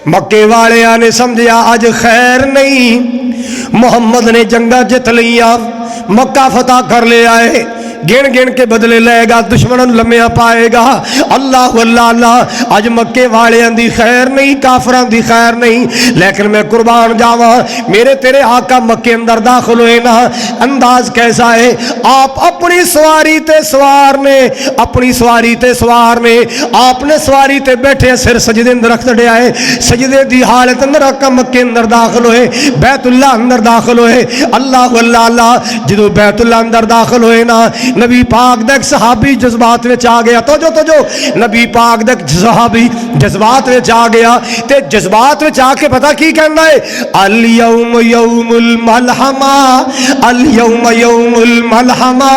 مکے والے نے سمجھیا آج خیر نہیں محمد نے جنگا جت لیا مکہ فتح کر لے آئے گن گن کے بدلے لے گا دشمنوں لمحہ پائے گا اللہ اللہ اللہ اج مکے والیاں دی خیر نہیں کافران دی خیر نہیں لیکن میں قربان جاواں میرے تیرے آقا مکے اندر داخل ہوئے نا انداز کیسا ہے آپ اپنی سواری تے سوار نے اپنی سواری تے سوار نے آپ نے سواری تے بیٹھے سر سجدے اندر رکھ دے آئے سجدے دی حالت اندر آقا مکے اندر داخل ہوئے بیت اللہ اندر داخل ہوئے اللہ اللہ اللہ جدو بیت اللہ اندر داخل ہوئے نا نبی پاک دا ایک صحابی جذبات وچ آ گیا، توجہ نبی پاک دا ایک صحابی جذبات وچ آ گیا تے جذبات وچ آ کے پتہ کی کہنا ہے، الیوم یوم الملحمہ، الیوم یوم الملحمہ،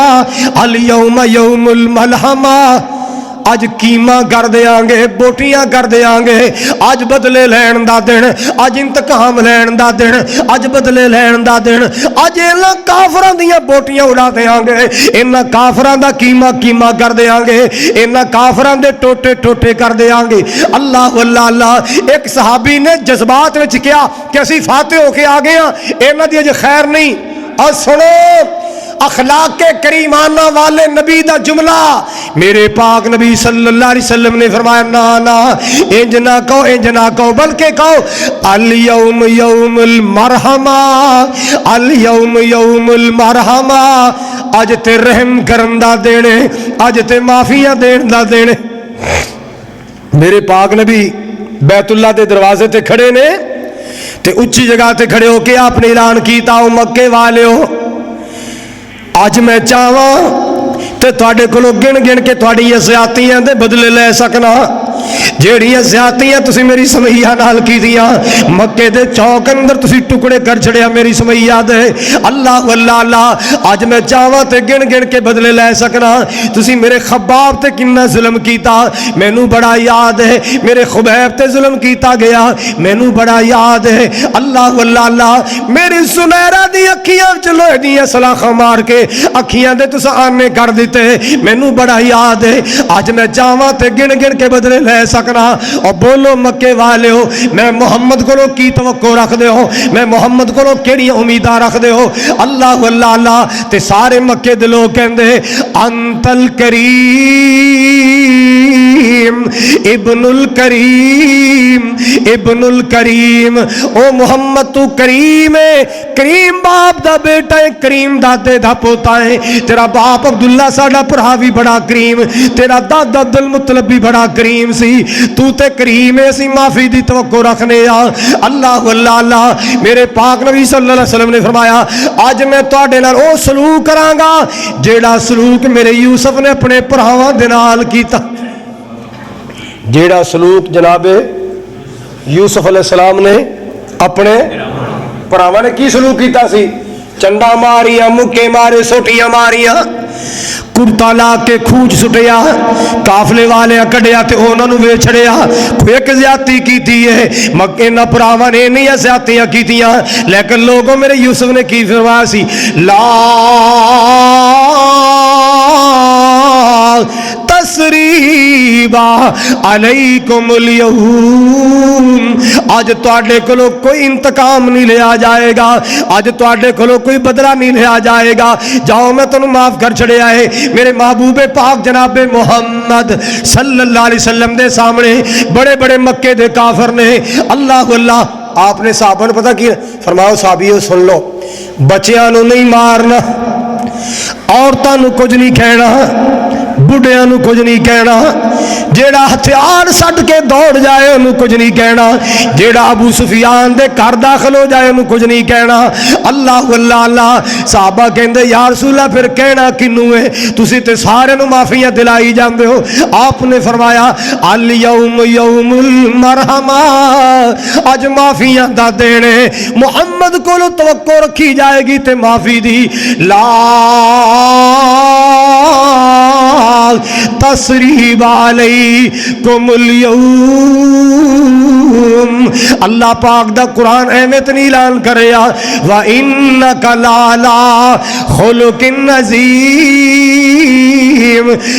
الیوم یوم الملحمہ، اج کیما کر دیاں گے، بوٹیاں کر دیاں گے، اج بدلے لین دا دن، اج انتقام لین دا دن، اج بدلے لین دا دن، اج انہاں کافراں دیاں بوٹیاں اڑا دیاں گے، انہاں کافراں دا کیما کر دیاں گے، انہاں کافراں دے ٹوٹے کر دیاں گے۔ اللہ اللہ اللہ، ایک صحابی نے جذبات وچ کہا کہ اسی فاتح ہو کے آ گئے ہاں، انہاں دی اج خیر نہیں۔ اور سنو اخلاق کریمانہ والے نبی دا جملہ، میرے پاک نبی صلی اللہ علیہ وسلم نے فرمایا نا انج نہ کہو بلکہ کہو الیوم یوم المرحمہ، الیوم یوم المرحمہ، اج تے رحم کرن دا دینے، اج تے معافیاں دین دا دینے۔ میرے پاک نبی بیت اللہ دے دروازے تے کھڑے نے تے اچھی جگہ تے کھڑے ہو کے آپ نے اعلان کیتا او مکے والیو، اج میں چاہواں تے تواڈے کولوں گن کے تواڈیاں زیادتیاں دے بدلے لے سکنا، جیڑیاں زیادتیاں تسی میری سمیہ نال کیتیاں، مکے دے چوک اندر تسی ٹکڑے کر چھڑیا میری سمیہ دے، اللہ واللہ اللہ، اج میں چاہواں تے گن کے بدلے لے سکنا، تسی میرے خباب تے کنا ظلم کیتا مینوں بڑا یاد ہے، میرے خبیب تے ظلم کیتا گیا مینوں بڑا یاد ہے، اللہ واللہ اللہ، میری سنیرہ دی اکھیاں چلو دیاں سلاخاں مار کے اکھیاں دے تسا آنے کر دیتے مینوں بڑا یاد ہے، اج میں چاہواں تے گن کے بدلے لے سکنا۔ اور بولو مکے والے ہو، میں محمد کو کی توقع رکھ دے ہو، میں محمد کو کیڑی امیداں رکھ دے ہو، اللہ واللہ اللہ، تے سارے مکے دے لوگ کہندے انت الکریم ابن الکریم ابن الکریم، او محمد تو کریم ہے، کریم باپ دا بیٹا ہے، کریم دادے دا پوتا ہے، تیرا باپ عبداللہ ساڈا بھرا بھی بڑا کریم، تیرا دادا عبد المطلب بھی بڑا کریم سی، تو تے کریم ہے، سی معافی دی توقع رکھنے آ۔ اللہ واللہ اللہ، میرے پاک نبی صلی اللہ علیہ وسلم نے فرمایا اج میں تواڈے نال او سلوک کراں گا جیڑا سلوک میرے یوسف نے اپنے بھراواں دے نال کیتا، جیڑا سلوک جناب یوسف علیہ السلام نے اپنے بھراواں نے کی سلوک کیتا سی، چنڈا ماریاں، مکے مارے، سوٹیاں ماریاں، کرتا لا کے کھوج سٹیا، کافلے والے کڈیا تے انہاں نوں ویچ چھڑیا، کوئی ایک زیادتی کیتی ہے، مکے نہ پراواں نے نہیں زیادتیاں کیتیاں، لیکن لوگوں میرے یوسف نے کی فرمایا سی، لا تسریبا علیکم اليوم، آج تواڈے کولوں کوئی انتقام نہیں لیا جائے گا، آج تواڈے کولوں کوئی بدلہ نہیں لیا جائے گا، جاؤ میں تانوں معاف کر چھڑیا ہے۔ میرے محبوب پاک جناب محمد صلی اللہ علیہ وسلم دے سامنے بڑے بڑے مکے دے کافر نے، اللہ اللہ، آپ نے صحابہ نے پتہ کی فرمایا، صحابیو سن لو، بچیاں نو نہیں مارنا، عورتاں نو کچھ نہیں کہنا، بڑھیاں نو کچھ نہیں کہنا، جیڑا ہتھیار سٹ کے دوڑ جائے انہوں کچھ نہیں کہنا، جیڑا ابو سفیان دے گھر داخل ہو جائے انہوں کچھ نہیں کہنا، اللہ اللہ اللہ۔ صحابہ کہندے یا رسول اللہ پھر کہنا کنوں ہے، تسی تے سارے نو معافیاں دلائی جاندے ہو، آپ نے فرمایا الیوم یوم المرحمہ، اج معافیاں دا دینے، محمد کو توقع رکھی جائے گی تے معافی دی، لا تسریب علیکم اليوم، اللہ پاک دا قرآن اہمیت نہیں اعلان کرے وَإِنَّكَ لَعَلَىٰ خُلُقٍ عَظِيمٍ،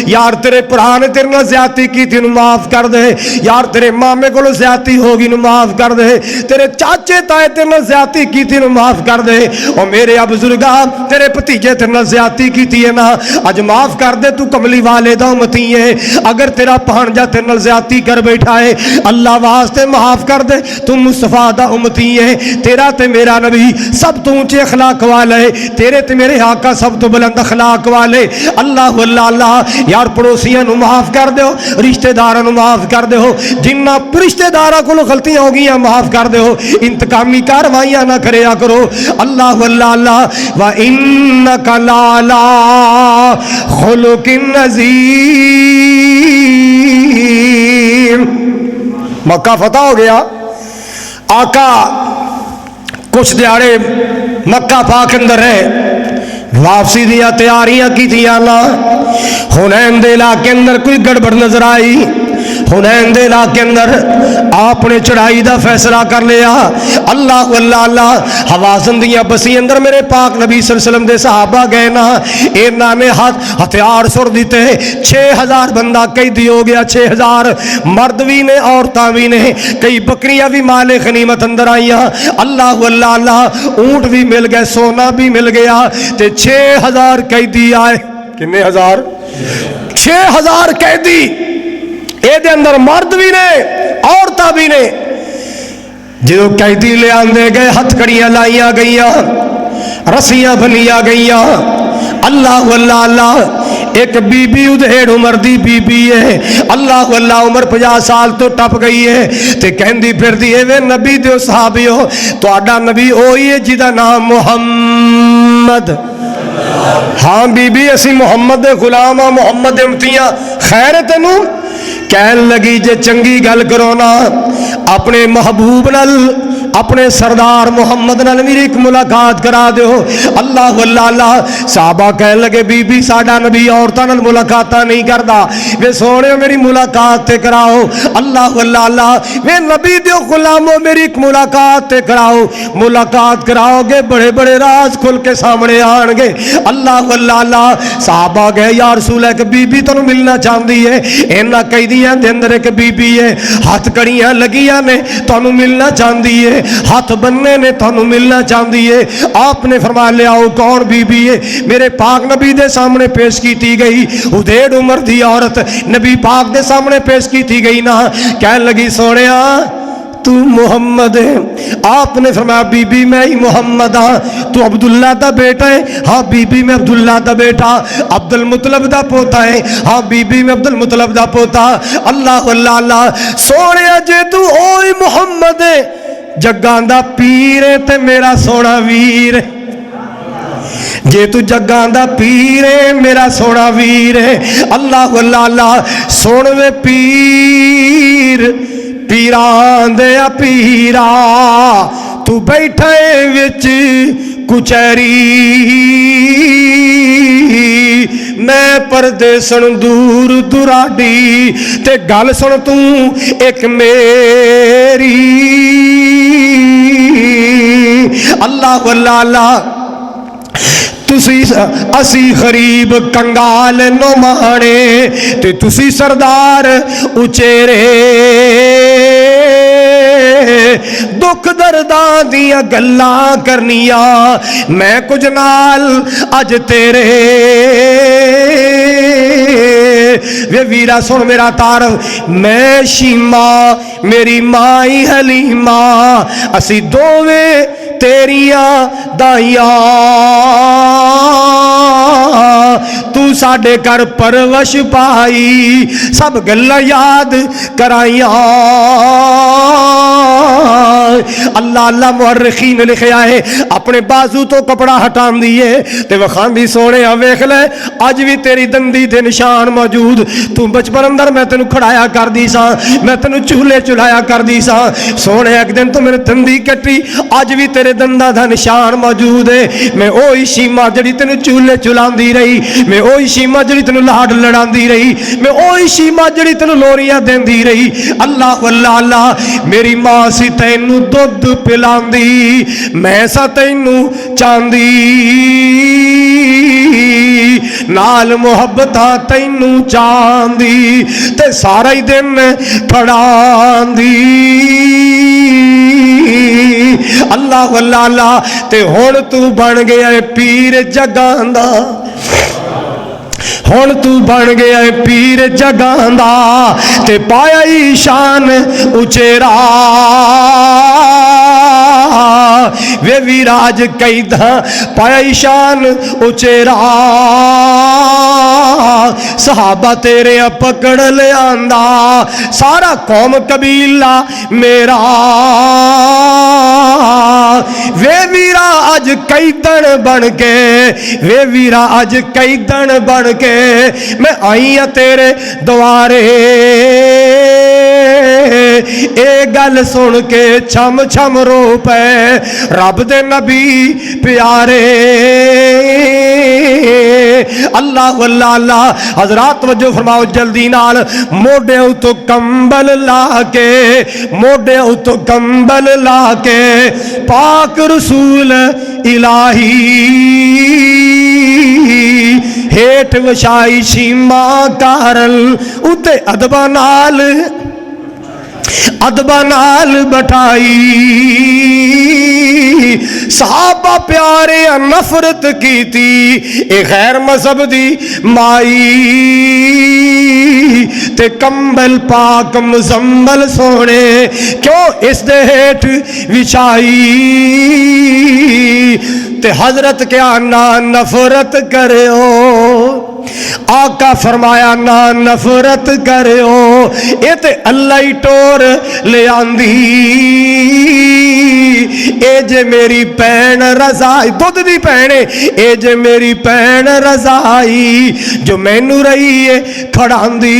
یار تیرے پرا نے تیرے نال زیادتی کی تھی معاف کر دے، یار تیرے مامے کو زیادتی ہوگی معاف کر دے، تیرے چاچے تائے تیرے نال زیادتی کی تھی معاف کر دے، اور میرے بزرگاں تیرے بھتیجے تیرے نال زیادتی کی تھی ہے نا، اج معاف کر دے، تو کملی والا والے دا امتی ہے، اگر تیرا بھانجا تیرے نال زیادتی کر بیٹھا ہے اللہ واسطے معاف کر دے، تو مصطفیٰ دا امتی ہے، تیرا تے میرا نبی سب تو اونچے اخلاق والے، تیرے تے میرے آقا سب تو بلند اخلاق والے، اللہ اللہ اللہ یار پڑوسیاں نو معاف کر دیو، رشتہ داراں نو معاف کر دیو، جنہ رشتہ داراں کولو غلطیاں ہو گئیاں معاف کر دیو، انتقامی کاروائیاں نہ کریا کرو، اللہ اللہ اللہ وَإِنَّكَ لَعَلَىٰ خُلُقٍ عَظِيمٍ۔ مکہ فتح ہو گیا، آقا کچھ دیہڑے مکہ پاک اندر ہے، واپسی دیا تیاریاں کی تھیاں نا، حنین دے علاقے اندر کوئی گڑبڑ نظر آئی، حنین دے علاقے اندر آپ نے چڑھائی دا فیصلہ کر لیا، اللہ اللہ اللہ حوازن دیاں بسی اندر میرے پاک نبی صلی اللہ علیہ وسلم دے صحابہ گئے نا، انہاں نے ہتھیار سر دیتے، 6000 بندہ قیدی ہو گیا، 6000 مرد بھی نے عورتاں بھی نے، کئی بکریاں بھی مال غنیمت اندر آئیاں، اللہ اللہ اللہ اونٹ بھی مل گئے، سونا بھی مل گیا، تے 6000 قیدی آئے، کتنے ہزار؟ 6000 قیدی، اے دے اندر مرد بھی نے عورتاں بھی نے، جو قیدی لے آندے گئے ہتھکڑیاں لائیاں گئیاں، رسیاں بنیاں گئیاں، اللہ اللہ اللہ ایک بی بی ادھیڑ عمر دی بی بی ہے، اللہ اللہ عمر 50 سال تو ٹپ گئی ہے، تے کہندی پھر دی اے نبی دیو صحابیو تہاڈا نبی اوہی ہے جدا نام محمد، ہاں بی بی اسی محمد غلام ہاں، محمد امتیاں، خیر تینوں کہن لگی جے چنگی گل کرو نا اپنے محبوب نال اپنے سردار محمد نال میری ایک ملاقات کرا دیو، اللہ اللہ اللہ صحابہ کہن لگے بی بی ساڈا نبی عورتاں نال ملاقاتاں نہیں کردا، وے سونے میری ملاقات تے کراؤ، اللہ اللہ اللہ وے نبی دیو غلامو میری ایک ملاقات تے کراؤ، ملاقات کراؤ گے بڑے بڑے راز کھل کے سامنے آن گے، اللہ اللہ اللہ صحابہ گئے یا رسول ہے کہ بی بی تانوں ملنا چاہندی ہے، انہاں قیدیاں دے اندر ایک بی بی ہے، ہاتھ کڑیاں لگیاں نے تانوں ملنا چاہندی ہے، ہاتھ بننے نے تانوں ملنا چاہندی ہے، آپ نے فرما لیا او کون بی بی ہے، میرے پاک نبی دے سامنے پیش کی گئی، ادھیڑ عمر دی عورت نبی پاک دے سامنے پیش کی گئی نا، کہن لگی سونیا تو محمد ہے، آپ نے فرمایا بی بی میں ہی محمد ہاں، تو عبداللہ دا بیٹا ہے، ہاں بی بی میں عبداللہ دا بیٹا، عبد المطلب دا پوتا ہے، ہاں بی بی میں عبد المطلب دا پوتا، اللہ اللہ اللہ سونے جے تو اوئی محمد ہے جگاں دا پیر ہے تے میرا سونا ویر ہے، جے تو جگاں دا پیر ہے میرا سونا ویر ہے، اللہ اللہ اللہ سونے پیر پیران دیا پیرا تو بیٹھے وچ کچہری میں پردے سن دور دراڈی تے گل سن تو ایک میری، اللہ اللہ اللہ تسی اسی غریب کنگال نو مانے تے تسی سردار اچیرے، دکھ درداں دیاں گلاں کرنیاں میں کچھ نال اج تیرے، وے ویرا سن میرا تعارف میں شیما میری مائی حلیمہ اسی دوویں تیریاں دائیاں، تو ساڈے کر پرورش پائی سب گلاں یاد کرائیاں، اللہ اللہ مورخین نے لکھیا ہے اپنے بازو تو کپڑا ہٹان دیئے تے وخان دی سونے ویکھ لے اج بھی تیری دندی دے نشان موجود، تو بچپن اندر میں تینوں کھڑایا کر دی سا، میں تینوں چولہے چلایا کر دی سا، سونے ایک دن تو میرے دندی کٹی اج بھی تیرے دنداں دا نشان موجود ہے، میں اوہی شیما جڑی تینوں چولہے چلاندی رہی، میں اوہی شیما جڑی تینوں لاڈ لڑاندی رہی، میں اوہی شیما جڑی تینوں لوریاں دیندی رہی، اللہ اللہ اللہ میری ماں سی تینوں دودھ پلاندی میں سا تینوں چاندی نال محبتاں تینوں چاندی تے سارا ہی دن کھڑاندی، اللہ اللہ اللہ تے ہن تو بن گیا پیر جگاں دا، ہن تو بن گیا پیر جگاں دا تے پایا شان اچیرا وے ویراج قیداں پایا شان اچیرا صحابہ تیرے پکڑ لے آندا سارا قوم قبیلہ میرا وے ویرا اج قیدن بن کے وے ویرا اج قیدن بن کے میں آئی ہاں تیرے دوارے اے گل سن کے چھم چھم رو پے رب دے نبی پیارے اللہ واللہ اللہ حضرات توجہ فرماؤ جلدی نال موڈے تو کمبل لا کے موڈے تو کمبل لا کے پاک رسول الہی ہیٹ وشائی شیما کارل اتے ادبا نال بٹائی صحابہ پیارے نفرت کی تھی اے غیر مذہب دی مائی تے کمبل پاک مزمل سونے کیوں اس دے ہیٹ وچائی تے حضرت کیا نا نفرت کرے ہو آقا فرمایا نا نفرت کرے ہو اے تے اللہ ہی ٹور لے آندھی اے جے میری پین رضائی دودھ دی پہنے اے جے میری پین رضائی جو مینو رہی ہے کھڑاندی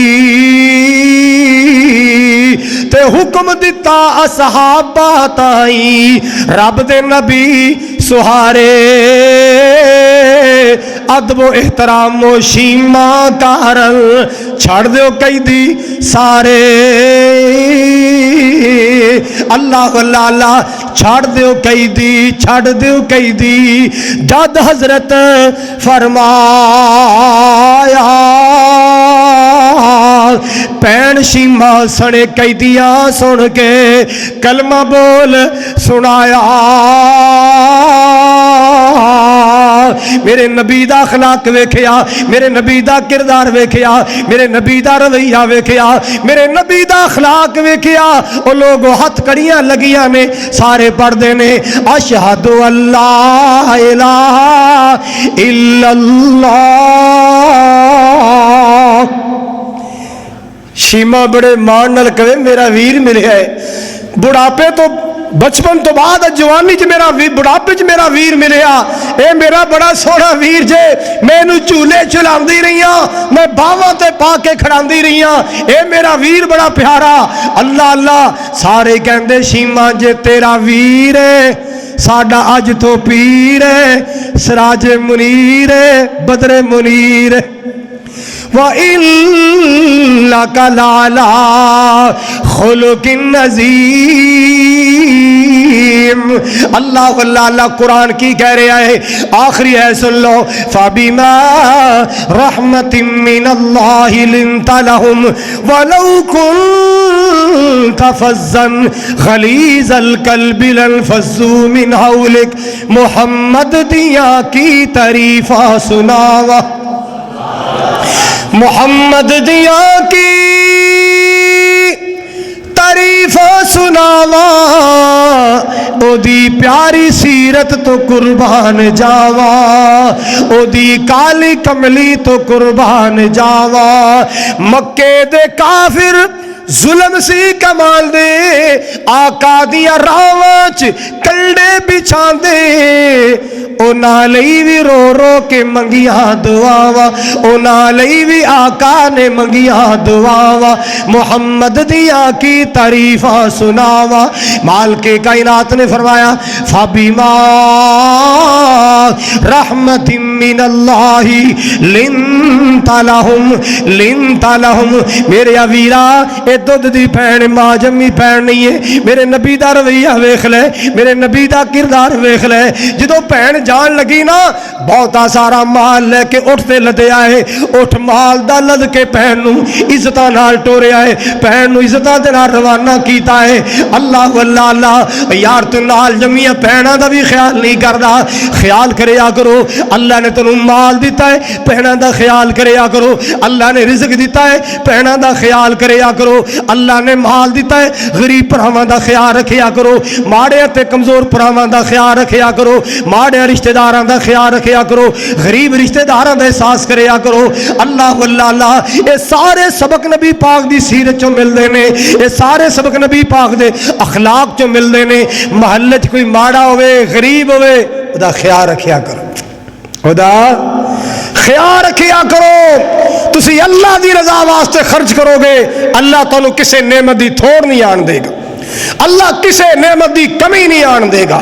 تے حکم دیتا اصحابہ تائی رب دے نبی سہارے ادب و احترام و شیما کارل چھڑ دیو قیدی سارے اللہ اللہ اللہ چھڑ دیو قیدی جد حضرت فرمایا پین شیما سنے قیدیاں سن کے کلمہ بول سنایا میرے نبی دا اخلاق ویکھیا میرے نبی دا کردار ویکھیا میرے نبی دا رویہ ویکھیا میرے نبی دا اخلاق ویکھیا او لوگو ہاتھ کڑیاں لگیاں نے سارے پڑھدے نے اشہد اللہ الہ الا اللہ شیما بڑے مان نال کہے میرا ویر ملیا ہے بڑھاپے تو بچپن تو بعد جوانی چ میرا بڑھاپے چ میرا ویر ملیا اے میرا بڑا سونا ویر جے میں نو چولے چلاندی رہی ہاں میں باواں تے پا کے کھڑاندی رہی ہاں اے میرا ویر بڑا پیارا اللہ اللہ سارے کہندے شیما جے تیرا ویر ہے ساڈا اج تو پیر ہے سراج منیر ہے بدر منیر ہے وَإِنَّكَ لَعَلَىٰ خُلُقٍ عَظِيمٍ اللہ اللہ اللہ قرآن کی کہہ رہا ہے آخری ہے سن لو فَبِمَا رَحْمَةٍ مِّنَ اللَّهِ لِنْتَ لَهُمْ وَلَوْ كُنْتَ فَظًّا غَلِيظَ الْقَلْبِ لَانفَضُّوا مِنْ حَوْلِكَ محمد دیا کی تعریفاں سناوا محمد دیا کی تعریف سناوا او دی پیاری سیرت تو قربان جاوا او دی کالی کملی تو قربان جاوا مکے دے کافر ظلم سی کمال دے آقا دیا راوچ کلڑے بچھان دے او نالئی بھی رو رو کے منگیاں دعاوا او نالئی بھی آقا نے منگیاں دعاوا محمد دیا کی تعریفاں سناوا مال کے کائنات نے فرمایا فَبِمَا رَحْمَةٍ مِّنَ اللَّهِ لِنْتَ لَهُمْ میرے ویرا اے یہ دودھ دی بھین ماں جمی بھین نہیں ہے. میرے نبی دا رویہ ویکھ لے, میرے نبی دا کردار ویکھ لے. جدو بھین جان لگی نا بہتا سارا مال لے کے اٹھتے لدے آئے, اٹھ مال دا لد کے بھین نو عزتاں نال ٹورے آئے, بھین نو عزتاں دے نال روانہ کیتا ہے. اللہ اللہ اللہ یار تو نال جمیاں بھیناں دا بھی خیال نہیں کردا. خیال کریا کرو, اللہ نے تینوں مال دیتا ہے بھیناں دا خیال کریا کرو. اللہ نے رزق دیتا ہے بھیناں دا خیال کریا کرو. اللہ نے مال دیتا ہے غریب بھراواں دا خیال رکھیا کرو. ماڑے تے کمزور بھراواں دا خیال رکھیا کرو. ماڑے رشتہ داراں دا خیال رکھیا کرو. غریب رشتہ داراں دا احساس کریا کرو. اللہ اللہ اللہ یہ سارے سبق نبی پاک دی سیرت چوں ملدے نے, یہ سارے سبق نبی پاک دے اخلاق چوں ملدے نے. محلے چ کوئی ماڑا ہوئے غریب ہوئے دا خیال رکھیا کرو, خدا خیال رکھیا کرو. تسی اللہ دی رضا واسطے خرچ کرو گے, اللہ تانوں کسے نعمت دی تھوڑ نہیں آن دے گا, اللہ کسے نعمت دی کمی نہیں آن دے گا.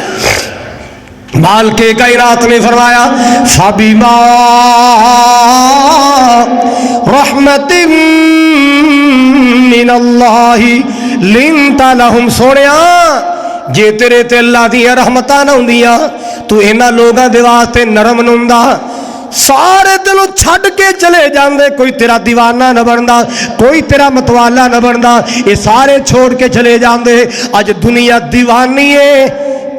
مال کے کائنات نے فرمایا فَبِمَا رَحْمَةٍ مِّنَ اللَّهِ لِنْتَ لَهُمْ. سونیا جے تیرے تے اللہ دیاں رحمتاں نہ ہوندیاں تو انہاں لوگاں دے واسطے نرم نہ ہوندا, سارے دلوں چھڈ کے چلے جاندے. کوئی تیرا دیوانہ نہ بندا, کوئی تیرا متوالا نہ بندا, یہ سارے چھوڑ کے چلے جاندے. اج دنیا دیوانی ہے,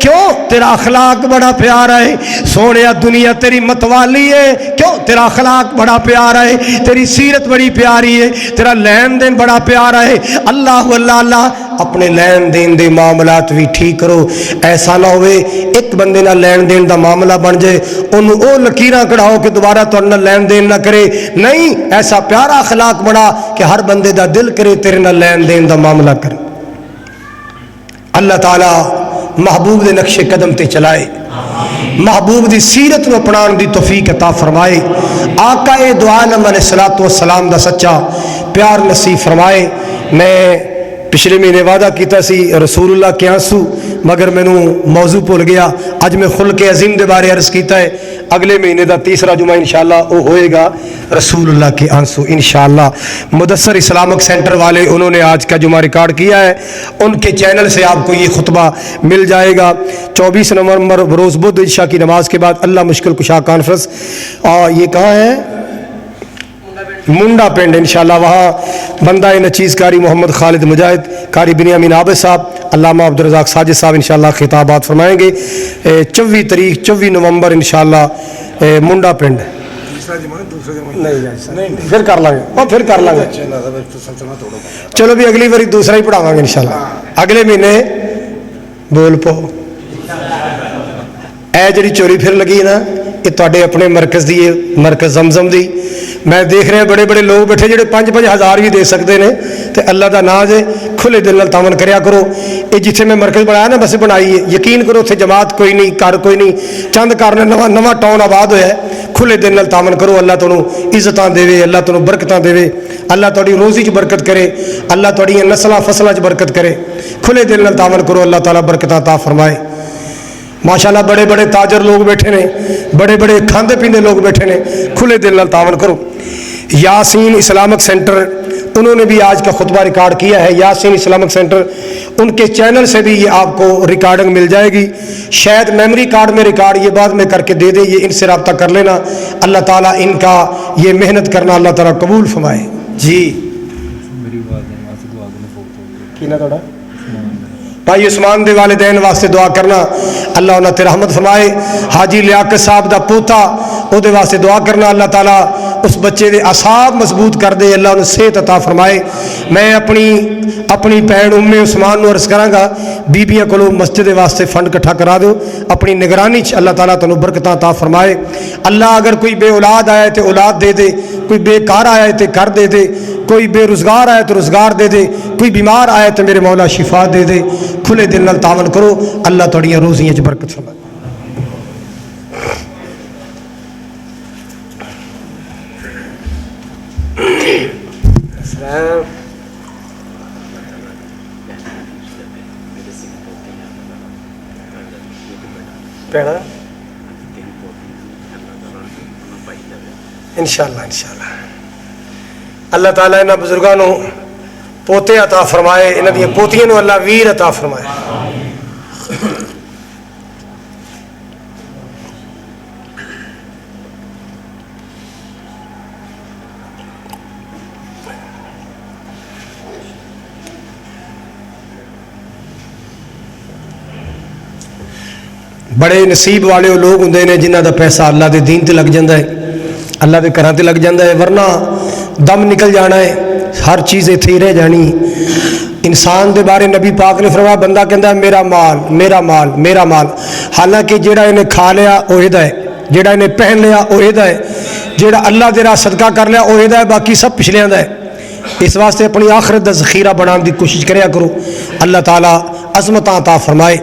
کیوں؟ تیرا اخلاق بڑا پیارا ہے. سونیا دنیا تیری متوالی ہے, کیوں؟ تیرا اخلاق بڑا پیارا ہے, تیری سیرت بڑی پیاری ہے, تیرا لین دین بڑا پیارا ہے. اللہ اللہ اللہ اپنے لین دین دے معاملات بھی ٹھیک کرو. ایسا نہ ہوئے ایک بندے نہ لین دین دا معاملہ بن جائے انہوں او لکیراں کڑھاؤ کہ دوبارہ تو نہ لین دین نہ کرے. نہیں, ایسا پیارا اخلاق بڑا کہ ہر بندے دا دل کرے تیرے نہ لین دین دا معاملہ کرے. اللہ تعالیٰ محبوب دے نقش قدم تے چلائے, محبوب دی سیرت نو اپنان دی توفیق عطا فرمائے. آقا دو عالم علیہ الصلوۃ والسلام دا سچا پیار نصیب فرمائے. میں پچھلے مہینے وعدہ کیتا سی رسول اللہ کے آنسو, مگر میں نو موضوع بھول گیا. اج میں خلق عظیم دے بارے عرض کیتا ہے. اگلے مہینے دا تیسرا جمعہ انشاءاللہ وہ ہوئے گا رسول اللہ کے آنسو انشاءاللہ. مدثر اسلامک سینٹر والے انہوں نے آج کا جمعہ ریکارڈ کیا ہے, ان کے چینل سے آپ کو یہ خطبہ مل جائے گا. 24 نومبر روز بدھ عشاء کی نماز کے بعد اللہ مشکل کشا کانفرنس. یہ کہاں ہے؟ منڈا پنڈ انشاءاللہ. وہاں بندہ نچیز قاری محمد خالد مجاہد, قاری بنیامین عابد صاحب, علامہ عبدالرزاق ساجد صاحب انشاءاللہ خطابات فرمائیں گے. 24 نومبر انشاءاللہ منڈا پنڈ. نہیں پھر کر لیں گے, پھر کر لیں گے. چلو بھی اگلی باری دوسرا ہی پڑھاواں گے انشاءاللہ اگلے مہینے. بول پو اے جڑی چوری پھر لگی نا یہ تواڈے اپنے مرکز دی, مرکز زمزم دی. میں دیکھ رہے ہیں بڑے بڑے لوگ بیٹھے جڑے 5-5 ہزار بھی دے سکتے ہیں, تو اللہ دا ناز ہے کھلے دل نال تعاون کریا کرو. یہ جتھے میں مرکز بنایا نا بس بنائی ہے, یقین کرو اتنے جماعت کوئی نہیں, کر کوئی نہیں, چند کار نے نواں ٹاؤن آباد ہوا ہے. کھلے دل نال تعاون کرو, اللہ تانوں عزتاں دے, اللہ تانوں برکتاں دے, اللہ تہاڈی روزی چ برکت کرے, اللہ تہاڈیاں نسلاں فصلاں چ برکت کرے. کھلے دل نال تعاون کرو, اللہ تعالیٰ برکتاں عطا فرمائے. ماشاءاللہ بڑے بڑے تاجر لوگ بیٹھے نے, بڑے بڑے کھاندے پیندے لوگ بیٹھے نے, کھلے دل نال تعاون کرو. یاسین اسلامک سینٹر انہوں نے بھی آج کا خطبہ ریکارڈ کیا ہے. یاسین اسلامک سینٹر ان کے چینل سے بھی یہ آپ کو ریکارڈنگ مل جائے گی. شاید میموری کارڈ میں ریکارڈ یہ بعد میں کر کے دے دے, یہ ان سے رابطہ کر لینا. اللہ تعالیٰ ان کا یہ محنت کرنا اللہ تعالیٰ قبول فرمائے. جی بھائی عثمان دے والدین واسطے دعا کرنا, اللہ انہاں تے رحمت فرمائے. حاجی لیاقت صاحب دا پوتا او دے واسطے دعا کرنا, اللہ تعالیٰ اس بچے دے اعصاب مضبوط کر دے, اللہ انہوں صحت عطا فرمائے. میں اپنی بہن ام عثمان نو عرض کراں گا بیبیاں کولو مسجد واسطے فنڈ کٹھا کرا دو اپنی نگرانی چ, اللہ تعالیٰ تانوں برکتاں عطا فرمائے. اللہ اگر کوئی بے اولاد آیا تے اولاد دے دے, کوئی بے کار آیا تے کر دے دے, کوئی بے روزگار آیا تو روزگار دے دے, کوئی بیمار آیا تو میرے مولا شفا دے دے. کھلے دل نال تعاون کرو, اللہ تہاڈیاں روزیاں چ برکت فرمائے. انشاءاللہ اللہ تعالیٰ انہاں بزرگاں نو پوتے عطا فرمائے، انہاں دی پوتیاں نو اللہ ویر عطا فرمائے۔ بڑے نصیب والے وہ لوگ ہوندے نے جنہاں دا پیسہ اللہ دے دین تے لگ جاندا ہے، اللہ دے گھراں تے لگ جاندا ہے، ورنہ دم نکل جانا ہے، ہر چیز ایتھے ہی رہ جانی۔ انسان دے بارے نبی پاک نے فرمایا بندہ کہندا ہے میرا مال میرا مال میرا مال، حالانکہ جیڑا انہیں کھا لیا وہ ایدا ہے، جیڑا انہیں پہن لیا وہ ایدا ہے، جیڑا اللہ دے راہ صدقہ کر لیا وہ ایدا ہے، باقی سب پچھلیاں دا ہے۔ اس واسطے اپنی آخرت دا ذخیرہ بنان دی کوشش کریا کرو، اللہ تعالیٰ عظمتاں عطا فرمائے۔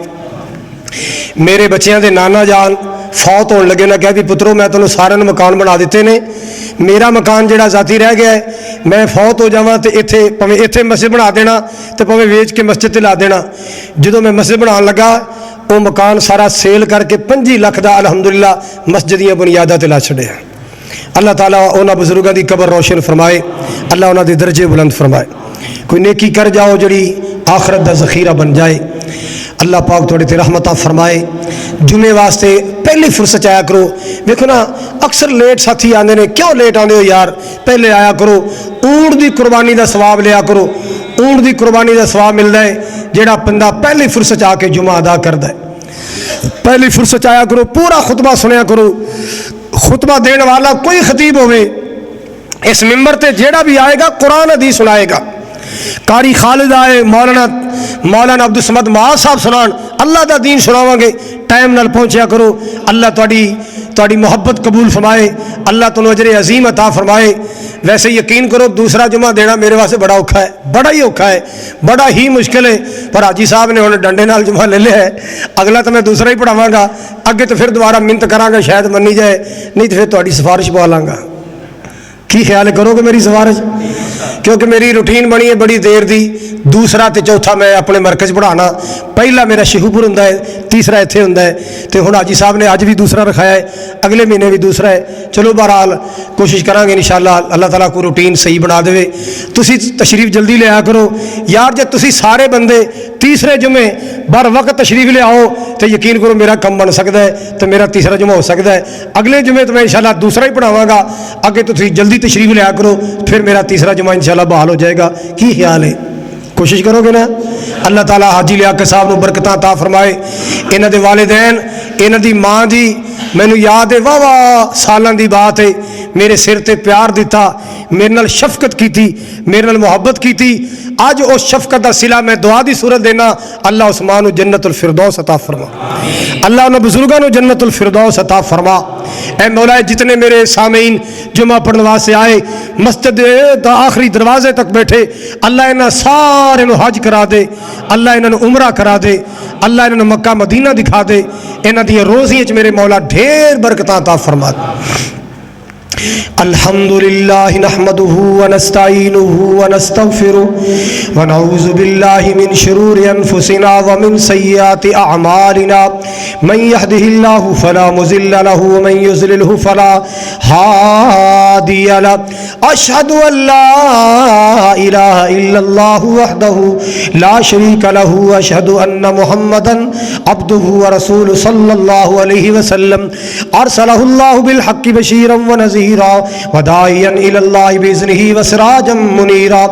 میرے بچیاں دے نانا جان فوت ہون لگے، نہ کہہ بھی پترو میں تمہیں سارے مکان بنا دیتے نے، میرا مکان جڑا ذاتی رہ گیا ہے، میں فوت ہو جاواں تے ایتھے پویں ایتھے مسجد بنا دینا تے پویں ویچ کے مسجد تے لا دینا۔ جدوں میں مسجد بنان لگا وہ مکان سارا سیل کر کے 25 لاکھ دا الحمدللہ مسجد دیاں بنیاداں تے لا چھڈیا۔ اللہ تعالیٰ انہاں بزرگاں دی قبر روشن فرمائے، اللہ انہاں دے درجے بلند فرمائے۔ کوئی نیکی کر جاؤ جڑی آخرت دا ذخیرہ بن جائے، اللہ پاک تھوڑے تے رحمتاں فرمائے۔ جمعے واسطے پہلی فرصت آیا کرو، دیکھو نا اکثر لیٹ ساتھی آندے نے، کیوں لیٹ آندے ہو یار، پہلے آیا کرو، اونٹ دی قربانی دا ثواب لیا کرو، اونٹ دی قربانی دا ثواب ملدا ہے جیڑا بندہ پہلی فرصت آ کے جمعہ ادا کردا ہے۔ پہلی فرصت آیا کرو، پورا خطبہ سنیا کرو، خطبہ دین والا کوئی خطیب ہوئے اس ممبر تے جیڑا بھی آئے گا قرآن حدیث سنائے گا۔ قاری خالد آئے، مولانا عبدالصمد معاذ صاحب سنان، اللہ دا دین سناواں گے، ٹائم نال پہنچیا کرو، اللہ تہاڈی محبت قبول فرمائے، اللہ تنوں اجر عظیم عطا فرمائے۔ ویسے یقین کرو دوسرا جمعہ دینا میرے واسطے بڑا اوکھا ہے، بڑا ہی اوکھا ہے، بڑا ہی مشکل ہے، پر حاجی صاحب نے ہن ڈنڈے نال جمعہ لے لیا ہے، اگلا تو میں دوسرا ہی پڑھاواں گا، اگے تو پھر دوبارہ منت کراں گا شاید منی جائے، نہیں تو پھر تہاڈی سفارش پوا لاں گا۔ کی خیال کرو گے میری سفارش؟ کیونکہ میری روٹین بنی ہے بڑی دیر دی، دوسرا تے چوتھا میں اپنے مرکز پڑھانا، پہلا میرا شہوپور ہوندا ہے، تیسرا ایتھے ہوندا ہے، تے ہن حاجی صاحب نے اج بھی دوسرا رکھایا ہے، اگلے مہینے بھی دوسرا ہے۔ چلو بہرحال کوشش کریں گے انشاءاللہ اللہ تعالیٰ کو روٹین صحیح بنا دے۔ تسی تشریف جلدی لے آیا کرو یار، جب تسی سارے بندے تیسرے جمعے بر وقت تشریف لے آؤ تو یقین کرو میرا کم بن سکتا ہے، تو میرا تیسرا جمعہ ہو سکتا ہے، اگلے جمعے تو میں انشاءاللہ دوسرا ہی پڑھاواں گا، اگے تو تسی جلدی تشریف لے آیا کرو، پھر میرا تیسرا جمعہ انشاءاللہ بحال ہو جائے گا۔ کی خیال ہے؟ کوشش کرو گے نا؟ اللہ تعالیٰ حاجی لیاقت صاحب نو برکتاں عطا فرمائے، انہاں دے والدین، انہاں دی ماں جی، مینوں یاد ہے واہ واہ سالاں دی بات ہے، میرے سر تے پیار دیتا، میرے نال شفقت کیتی، میرے نال محبت کیتی، اج اس شفقت دا صلہ میں دعا دی صورت دینا، اللہ عثمان جنت الفردوس عطا فرما، اللہ انہاں بزرگاں نو جنت الفردوس عطا فرما۔ اے مولا جتنے میرے سامعین جمعہ پڑھنے واسطے آئے، مسجد دا آخری دروازے تک بیٹھے، اللہ انہاں سارے نو حج کرا دے، اللہ انہاں نو عمرہ کرا دے، اللہ انہاں نو مکہ مدینہ دکھا دے، انہاں دی روزیاں وچ میرے مولا ڈھیر برکتاں عطا فرما دے۔ الحمدللہ نحمده ونستعینه ونستغفره ونعوذ باللہ من شرور انفسنا ومن سیئات اعمالنا من يهده الله فلا مضل له ومن يضلل فلا هادي له اشهد ان لا اله الا الله وحده لا شريك له واشهد ان محمدا عبده ورسوله صلى الله عليه وسلم ارسله الله بالحق بشيرا ونذيرا وداعيا إلى الله بإذنه وسراجا منيرا۔